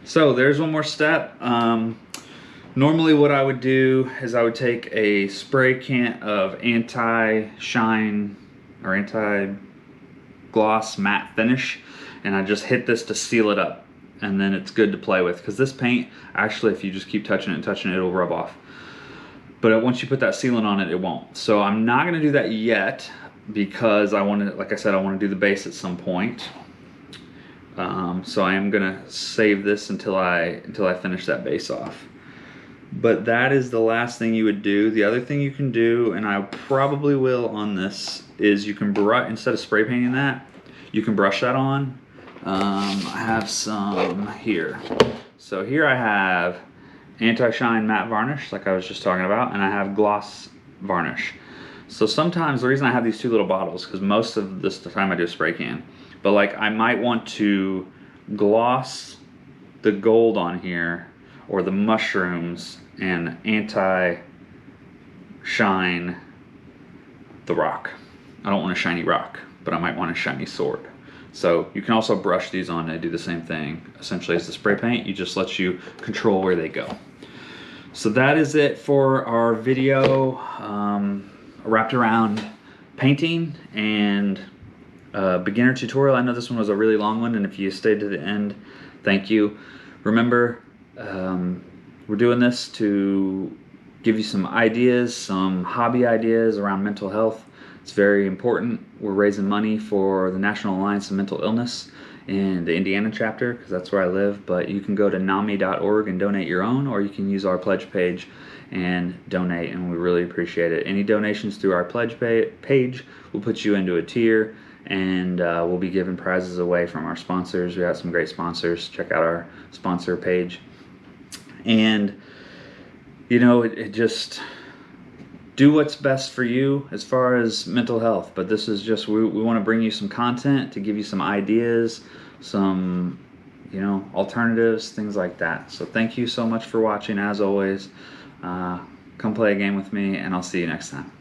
So there's one more step. Normally what I would do is I would take a spray can of anti-shine or anti-gloss matte finish, and I just hit this to seal it up, and then it's good to play with, because this paint, actually, if you just keep touching it and touching it, it'll rub off. But once you put that sealant on it, it won't. So I'm not gonna do that yet, because I want to, like I said, I want to do the base at some point. So I am gonna save this until I finish that base off. But that is the last thing you would do. The other thing you can do, and I probably will on this, is you can brush, instead of spray painting that, you can brush that on. I have some here. So here I have anti-shine matte varnish, like I was just talking about, and I have gloss varnish. So sometimes the reason I have these two little bottles, because most of this time I do a spray can, but like I might want to gloss the gold on here, or the mushrooms, and anti-shine the rock. I don't want a shiny rock, but I might want a shiny sword. So you can also brush these on and do the same thing essentially as the spray paint. You just let you control where they go. So that is it for our video wrapped around painting and beginner tutorial. I know this one was a really long one, and if you stayed to the end, thank you. Remember, we're doing this to give you some ideas, some hobby ideas around mental health. It's very important. We're raising money for the National Alliance of Mental Illness in the Indiana chapter, because that's where I live. But you can go to NAMI.org and donate your own, or you can use our pledge page and donate, and we really appreciate it. Any donations through our pledge page will put you into a tier, and we'll be giving prizes away from our sponsors. We got some great sponsors. Check out our sponsor page. And you know, it just do what's best for you as far as mental health. But this is just, we want to bring you some content to give you some ideas, some, you know, alternatives, things like that. So thank you so much for watching. As always, come play a game with me, and I'll see you next time.